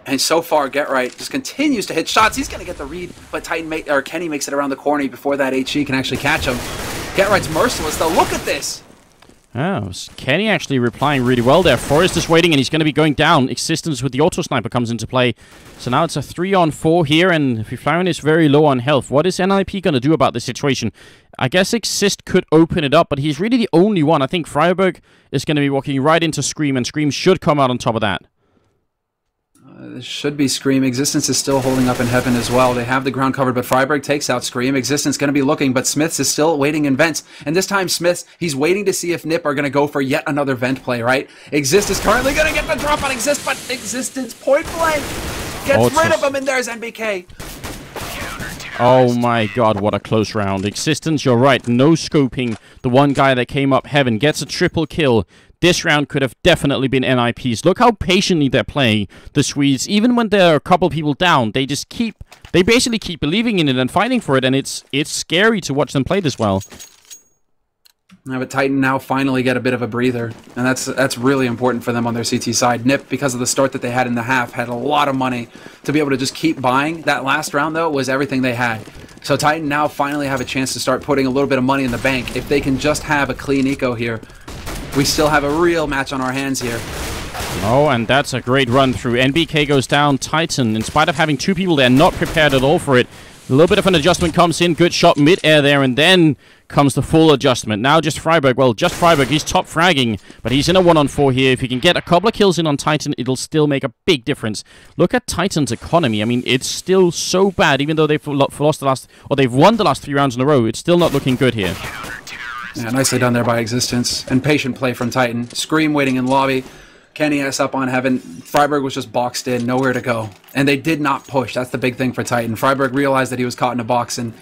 And so far, Get Right just continues to hit shots. He's going to get the read, but Kenny makes it around the corner before that HE can actually catch him. Get Right's merciless, though. Look at this. Oh, Kenny actually replying really well there. Forrest is waiting, and he's going to be going down. Existence with the auto sniper comes into play. So now it's a 3-on-4 here, and Fiflaren is very low on health. What is NiP going to do about this situation? I guess Exist could open it up, but he's really the only one. I think Freiburg is going to be walking right into Scream, and Scream should come out on top of that. This should be Scream. Existence is still holding up in heaven as well. They have the ground covered, but Freiburg takes out Scream. Existence going to be looking, but Smiths is still waiting in vents. And this time, Smiths, he's waiting to see if NiP are going to go for yet another vent play, right? Exist is currently going to get the drop on Exist, but Existence point blank gets rid of him, and there's NBK. Oh my god, what a close round. Existence, you're right. No scoping. The one guy that came up heaven gets a triple kill. This round could have definitely been NiP's. Look how patiently they're playing, the Swedes. Even when there are a couple people down, they basically keep believing in it and fighting for it, and it's scary to watch them play this well. Yeah, but Titan now finally get a bit of a breather, and that's really important for them on their CT side. NiP, because of the start that they had in the half, had a lot of money to be able to just keep buying. That last round, though, was everything they had. So Titan now finally have a chance to start putting a little bit of money in the bank. If they can just have a clean eco here, we still have a real match on our hands here. Oh, and that's a great run through. NBK goes down. Titan, in spite of having two people there, not prepared at all for it. A little bit of an adjustment comes in. Good shot mid-air there, and then comes the full adjustment. Now just Freiburg. Well, just Freiburg. He's top fragging, but he's in a 1-on-4 here. If he can get a couple of kills in on Titan, it'll still make a big difference. Look at Titan's economy. I mean, it's still so bad, even though they've lost the last, or they've won the last 3 rounds in a row. It's still not looking good here. Yeah, nicely done there by Existence. And patient play from Titan. Scream waiting in lobby. Kenny S up on heaven. Freiburg was just boxed in, nowhere to go. And they did not push. That's the big thing for Titan. Freiburg realized that he was caught in a box, and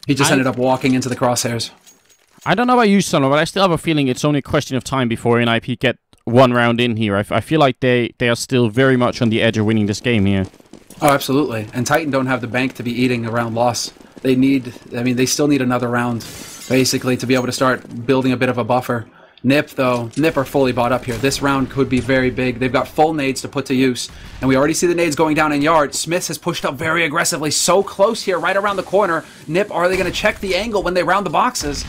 he just ended up walking into the crosshairs. I don't know about you, Sonor, but I still have a feeling it's only a question of time before NiP get one round in here. I feel like they are still very much on the edge of winning this game here. Oh, absolutely. And Titan don't have the bank to be eating a round loss. They need, I mean, they still need another round, basically, to be able to start building a bit of a buffer. NiP, though, NiP are fully bought up here. This round could be very big. They've got full nades to put to use, and we already see the nades going down in yard. Smiths has pushed up very aggressively, so close here, right around the corner. NiP, are they going to check the angle when they round the boxes?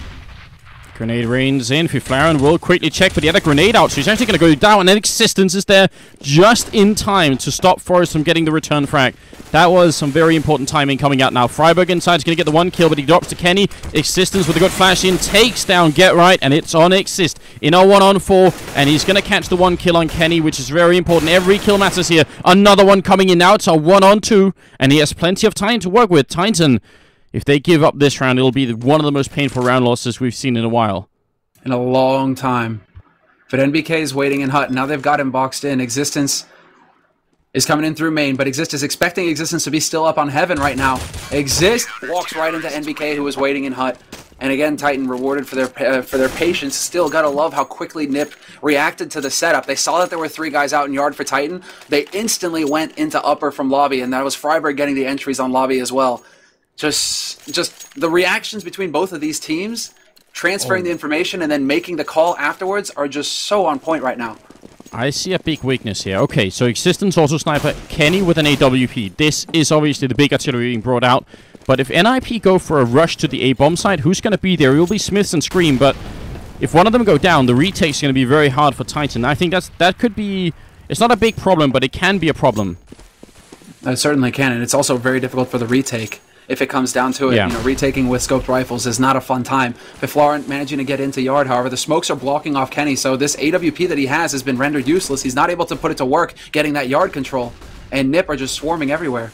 Grenade rains in. Fiflaren will quickly check, but he had a grenade out, so he's actually going to go down, and then Existence is there just in time to stop Forrest from getting the return frag. That was some very important timing coming out now. Freiburg inside is going to get the 1 kill, but he drops to Kenny. Existence with a good flash in, takes down Get Right, and it's on Exist in a 1-on-4, and he's going to catch the 1 kill on Kenny, which is very important. Every kill matters here. Another one coming in now. It's a 1-on-2, and he has plenty of time to work with. Titan, if they give up this round, it'll be one of the most painful round losses we've seen in a while. In a long time. But NBK is waiting in hut. Now they've got him boxed in. Existence is coming in through main, but Exist is expecting Existence to be still up on heaven right now. Exist walks right into NBK, who was waiting in hut. And again, Titan rewarded for their patience. Still gotta love how quickly NiP reacted to the setup. They saw that there were 3 guys out in yard for Titan. They instantly went into upper from lobby, and that was Freiburg getting the entries on lobby as well. Just the reactions between both of these teams, transferring the information and then making the call afterwards, are just so on point right now. I see a big weakness here. Okay, so Existence also sniper, Kenny with an AWP. This is obviously the big artillery being brought out. But if NiP go for a rush to the A-bomb side, who's going to be there? It will be Smiths and Scream, but if one of them go down, the retake's going to be very hard for Titan. I think that could be... It's not a big problem, but it can be a problem. It certainly can, and it's also very difficult for the retake. If it comes down to it, yeah. You know, retaking with scoped rifles is not a fun time. Fiflaren managing to get into yard, however, the smokes are blocking off Kenny, so this AWP that he has been rendered useless. He's not able to put it to work, getting that yard control. And NiP are just swarming everywhere.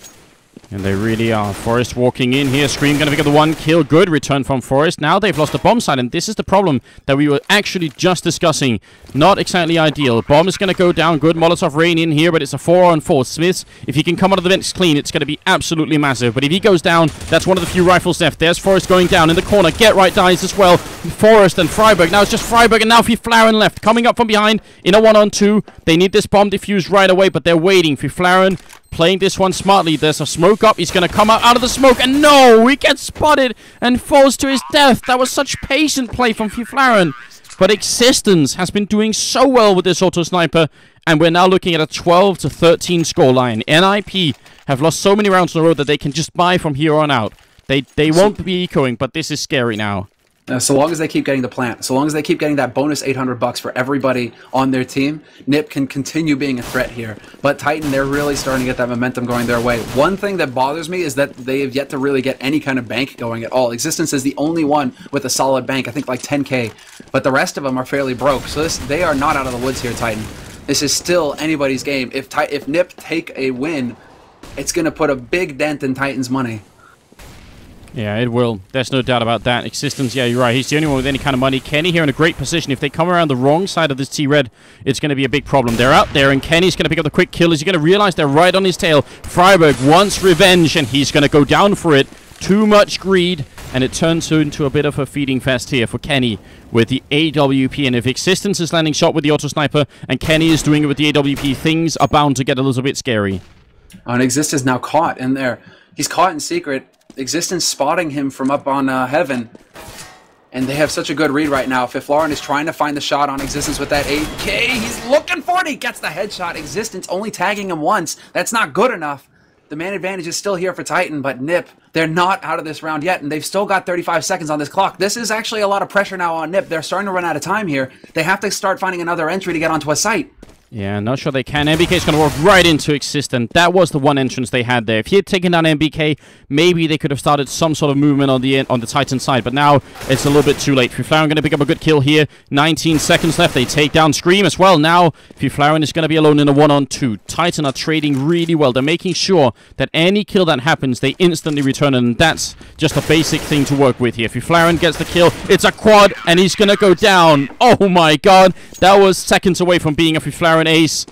And they really are. Forrest walking in here. Scream going to get the 1 kill. Good return from Forrest. Now they've lost the bomb side, and this is the problem that we were actually just discussing. Not exactly ideal. Bomb is going to go down. Good Molotov rain in here, but it's a 4-on-4. Smiths, if he can come out of the vents clean, it's going to be absolutely massive. But if he goes down, that's one of the few rifles left. There's Forrest going down in the corner. Get Right dies as well. Forrest and Freiburg. Now it's just Freiburg, and now Fiflaren left. Coming up from behind in a 1-on-2. They need this bomb defused right away, but they're waiting. Fiflaren playing this one smartly. There's a smoke up. He's going to come out of the smoke. And no, he gets spotted and falls to his death. That was such patient play from Fiflaren. But Existence has been doing so well with this auto sniper. And we're now looking at a 12-13 scoreline. NiP have lost so many rounds in a row that they can just buy from here on out. They won't be ecoing, but this is scary now. So long as they keep getting the plant, so long as they keep getting that bonus $800 for everybody on their team, NiP can continue being a threat here. But Titan, they're really starting to get that momentum going their way. One thing that bothers me is that they have yet to really get any kind of bank going at all. Existence is the only one with a solid bank, I think like 10K. But the rest of them are fairly broke. So they are not out of the woods here, Titan. This is still anybody's game. If NiP take a win, it's going to put a big dent in Titan's money. Yeah, it will. There's no doubt about that. Existence, yeah, you're right. He's the only one with any kind of money. Kenny here in a great position. If they come around the wrong side of this T-Red, it's going to be a big problem. They're out there, and Kenny's going to pick up the quick kill. Is he going to realize they're right on his tail? Freiburg wants revenge, and he's going to go down for it. Too much greed, and it turns into a bit of a feeding fest here for Kenny with the AWP. And if Existence is landing shot with the auto sniper, and Kenny is doing it with the AWP, things are bound to get a little bit scary. And Existence is now caught in there. He's caught in secret. Existence spotting him from up on Heaven. And they have such a good read right now. Fiflaurin is trying to find the shot on Existence with that 8K. He's looking for it. He gets the headshot. Existence only tagging him once. That's not good enough. The man advantage is still here for Titan, but NiP, they're not out of this round yet, and they've still got 35 seconds on this clock. This is actually a lot of pressure now on NiP. They're starting to run out of time here. They have to start finding another entry to get onto a site. Yeah, not sure they can. MBK's going to walk right into Existent. That was the one entrance they had there. If he had taken down MBK, maybe they could have started some sort of movement on the Titan side, but now it's a little bit too late. Fiflaurin going to pick up a good kill here. 19 seconds left. They take down Scream as well. Now, Fiflaurin is going to be alone in a 1-on-2. Titan are trading really well. They're making sure that any kill that happens, they instantly return, and that's just a basic thing to work with here. Fiflaurin gets the kill. It's a quad, and he's going to go down. Oh my god. That was seconds away from being a Fiflaurin ace.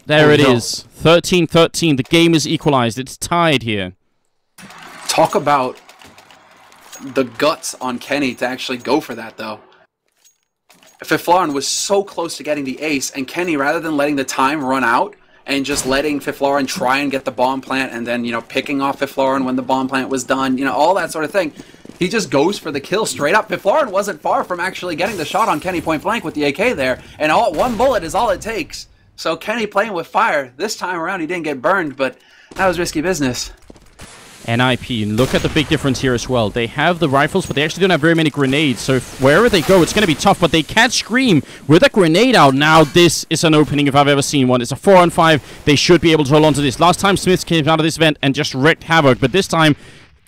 There it is. 13-13. The game is equalized. It's tied here. Talk about the guts on Kenny to actually go for that, though. Fiflaurin was so close to getting the ace, and Kenny, rather than letting the time run out and just letting Fiflaurin try and get the bomb plant and then, you know, picking off Fiflaurin when the bomb plant was done, you know, all that sort of thing, he just goes for the kill straight up. Fiflaurin wasn't far from actually getting the shot on Kenny point blank with the AK there, and one bullet is all it takes. So Kenny playing with fire. This time around he didn't get burned, but that was risky business. NiP, look at the big difference here as well. They have the rifles, but they actually don't have very many grenades, so wherever they go, it's going to be tough, but they can't Scream with a grenade out. Now, this is an opening if I've ever seen one. It's a 4-on-5. They should be able to hold on to this. Last time, Smith came out of this event and just wreaked havoc, but this time,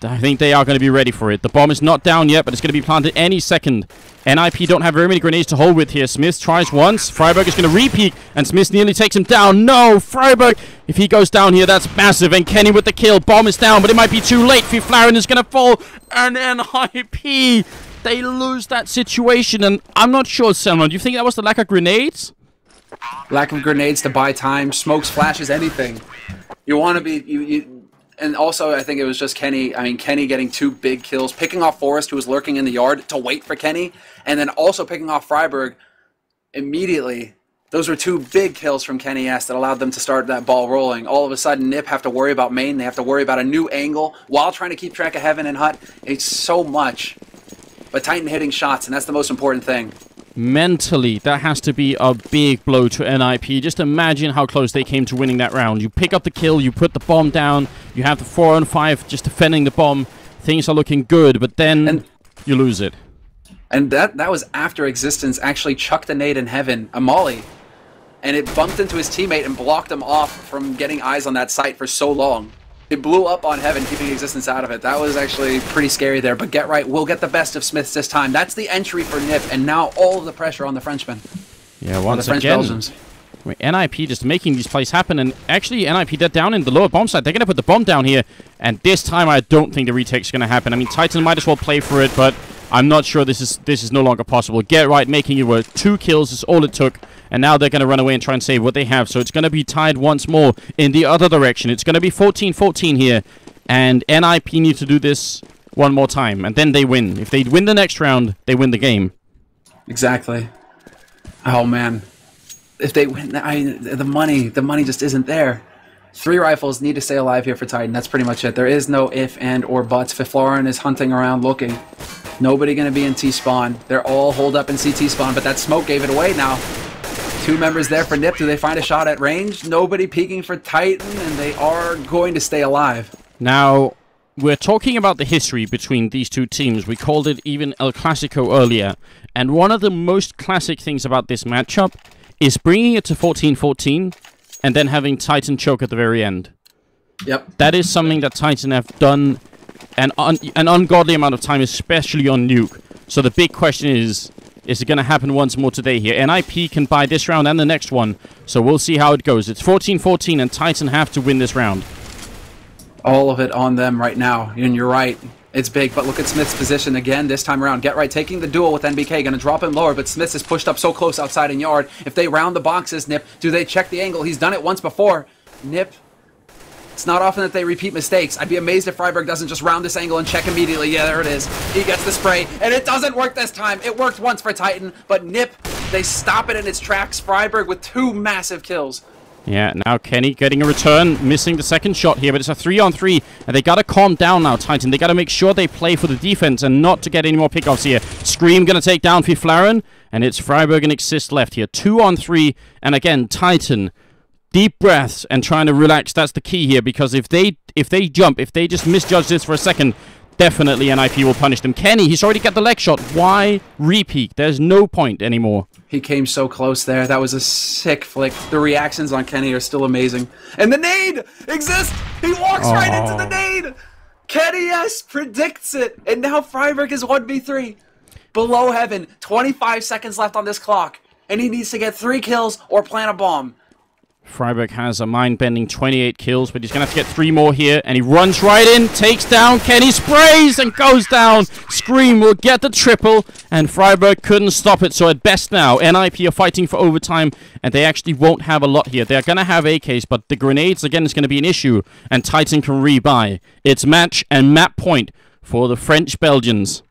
I think they are going to be ready for it. The bomb is not down yet, but it's going to be planted any second. NiP don't have very many grenades to hold with here. Smith tries once. Freiburg is going to repeat, and Smith nearly takes him down. No, Freiburg, if he goes down here, that's massive. And Kenny with the kill. Bomb is down, but it might be too late. Fiflaurin is going to fall, and NiP, they lose that situation. And I'm not sure, Selman, do you think that was the lack of grenades? Lack of grenades to buy time, smokes, flashes, anything. You want to be... And also, I think it was just Kenny. I mean, Kenny getting 2 big kills, picking off Forrest, who was lurking in the yard, to wait for Kenny, and then also picking off Freiburg immediately. Those were 2 big kills from Kenny S that allowed them to start that ball rolling. All of a sudden, NiP have to worry about main. They have to worry about a new angle while trying to keep track of Heaven and Hut. It's so much. But Titan hitting shots, and that's the most important thing. Mentally, that has to be a big blow to NiP. Just imagine how close they came to winning that round. You pick up the kill, you put the bomb down, you have the 4-on-5 just defending the bomb. Things are looking good, but then you lose it. And that was after Existence actually chucked a nade in Heaven, a molly, and it bumped into his teammate and blocked him off from getting eyes on that site for so long. It blew up on Heaven, keeping Existence out of it. That was actually pretty scary there, but get right, we'll get the best of Smiths this time. That's the entry for NiP, and now all of the pressure on the Frenchmen. Yeah, once again, NiP just making these plays happen, and actually NiP dead down in the lower bomb site. They're going to put the bomb down here, and this time I don't think the retake's going to happen. I mean, Titan might as well play for it, but I'm not sure this is no longer possible. Get right, making it work. 2 kills is all it took, and now they're going to run away and try and save what they have. So it's going to be tied once more in the other direction. It's going to be 14-14 here, and NiP need to do this one more time, and then they win. If they win the next round, they win the game. Exactly. Oh, man. If they win, the money just isn't there. 3 rifles need to stay alive here for Titan. That's pretty much it. There is no if, and, or buts. Fiflaurin is hunting around looking. Nobody going to be in T-spawn. They're all holed up in CT spawn, but that smoke gave it away now. 2 members there for NiP. Do they find a shot at range? Nobody peeking for Titan, and they are going to stay alive. Now, we're talking about the history between these 2 teams. We called it even El Clasico earlier. And one of the most classic things about this matchup is bringing it to 14-14 and then having Titan choke at the very end. Yep. That is something that Titan have done an ungodly amount of time, especially on Nuke. So the big question is, is going to happen once more today here. NiP can buy this round and the next one, so we'll see how it goes. It's 14-14, and Titan have to win this round. All of it on them right now, and you're right. It's big, but look at Smith's position again this time around. Get right, taking the duel with NBK, going to drop him lower, but Smith is pushed up so close outside in yard. If they round the boxes, NiP, do they check the angle? He's done it once before. NiP, it's not often that they repeat mistakes. I'd be amazed if Freiburg doesn't just round this angle and check immediately. Yeah, there it is. He gets the spray, and it doesn't work this time. It worked once for Titan, but NiP, they stop it in its tracks. Freiburg with 2 massive kills. Yeah, now Kenny getting a return, missing the second shot here, but it's a 3-on-3, and they gotta calm down now, Titan. They gotta make sure they play for the defense and not to get any more pickoffs here. Scream gonna take down Fiflaren, and it's Freiburg and Exist left here. 2-on-3, and again, Titan, deep breaths and trying to relax. That's the key here, because if they jump, if they just misjudge this for a second, definitely NiP will punish them. Kenny, he's already got the leg shot. Why repeat? There's no point anymore. He came so close there. That was a sick flick. The reactions on Kenny are still amazing. And the nade exists. He walks right into the nade. Kenny, yes, predicts it. And now Freiburg is 1v3. Below heaven. 25 seconds left on this clock. And he needs to get 3 kills or plant a bomb. Freiburg has a mind-bending 28 kills, but he's going to have to get 3 more here, and he runs right in, takes down Kenny, sprays, and goes down. Scream will get the triple, and Freiburg couldn't stop it, so at best now, NiP are fighting for overtime, and they actually won't have a lot here. They're going to have AKs, but the grenades, again, is going to be an issue, and Titan can rebuy. It's match and map point for the French-Belgians.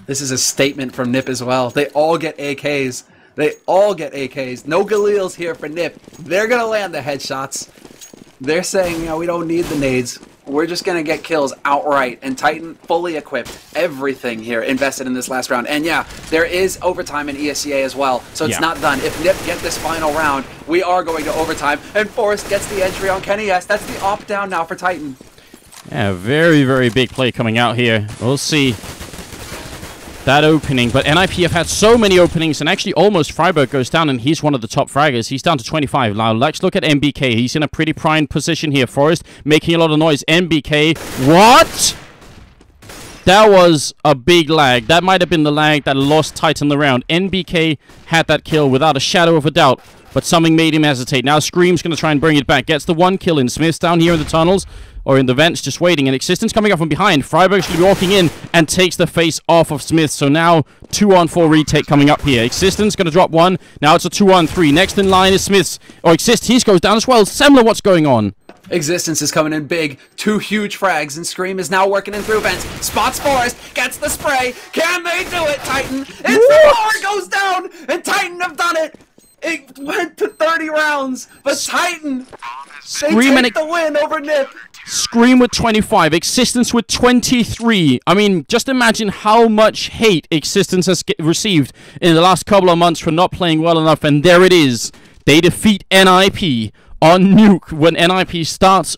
This is a statement from NiP as well. They all get AKs. They all get AKs. No Galils here for NiP. They're going to land the headshots. They're saying, you know, we don't need the nades. We're just going to get kills outright. And Titan fully equipped. Everything here invested in this last round. And yeah, there is overtime in ESEA as well. So it's not done. If NiP get this final round, we are going to overtime. And Forrest gets the entry on Kenny S. That's the opt-down now for Titan. Yeah, very, very big play coming out here. We'll see that opening, but NiP have had so many openings, and actually almost Freiburg goes down, and he's one of the top fraggers. He's down to 25. Now let's look at NBK. He's in a pretty prime position here. Forrest making a lot of noise. NBK, what? That was a big lag. That might have been the lag that lost Titan the round. NBK had that kill without a shadow of a doubt, but something made him hesitate. Now Scream's going to try and bring it back. Gets the 1 kill in. Smith's down here in the tunnels, or in the vents, just waiting. And Existence coming up from behind. Freiburg's going to be walking in and takes the face off of Smith. So now 2-on-4 retake coming up here. Existence going to drop 1. Now it's a 2-on-3. Next in line is Smith's. Or Exist, he goes down as well. Semler, what's going on? Existence is coming in big. 2 huge frags, and Scream is now working in through vents. Spots Forrest, gets the spray. Can they do it, Titan? It's the power goes down, and Titan have done it. It went to 30 rounds, but Titan, they take the win over NiP. Scream with 25, Existence with 23. I mean, just imagine how much hate Existence has received in the last couple of months for not playing well enough, and there it is. They defeat NiP on Nuke when NiP starts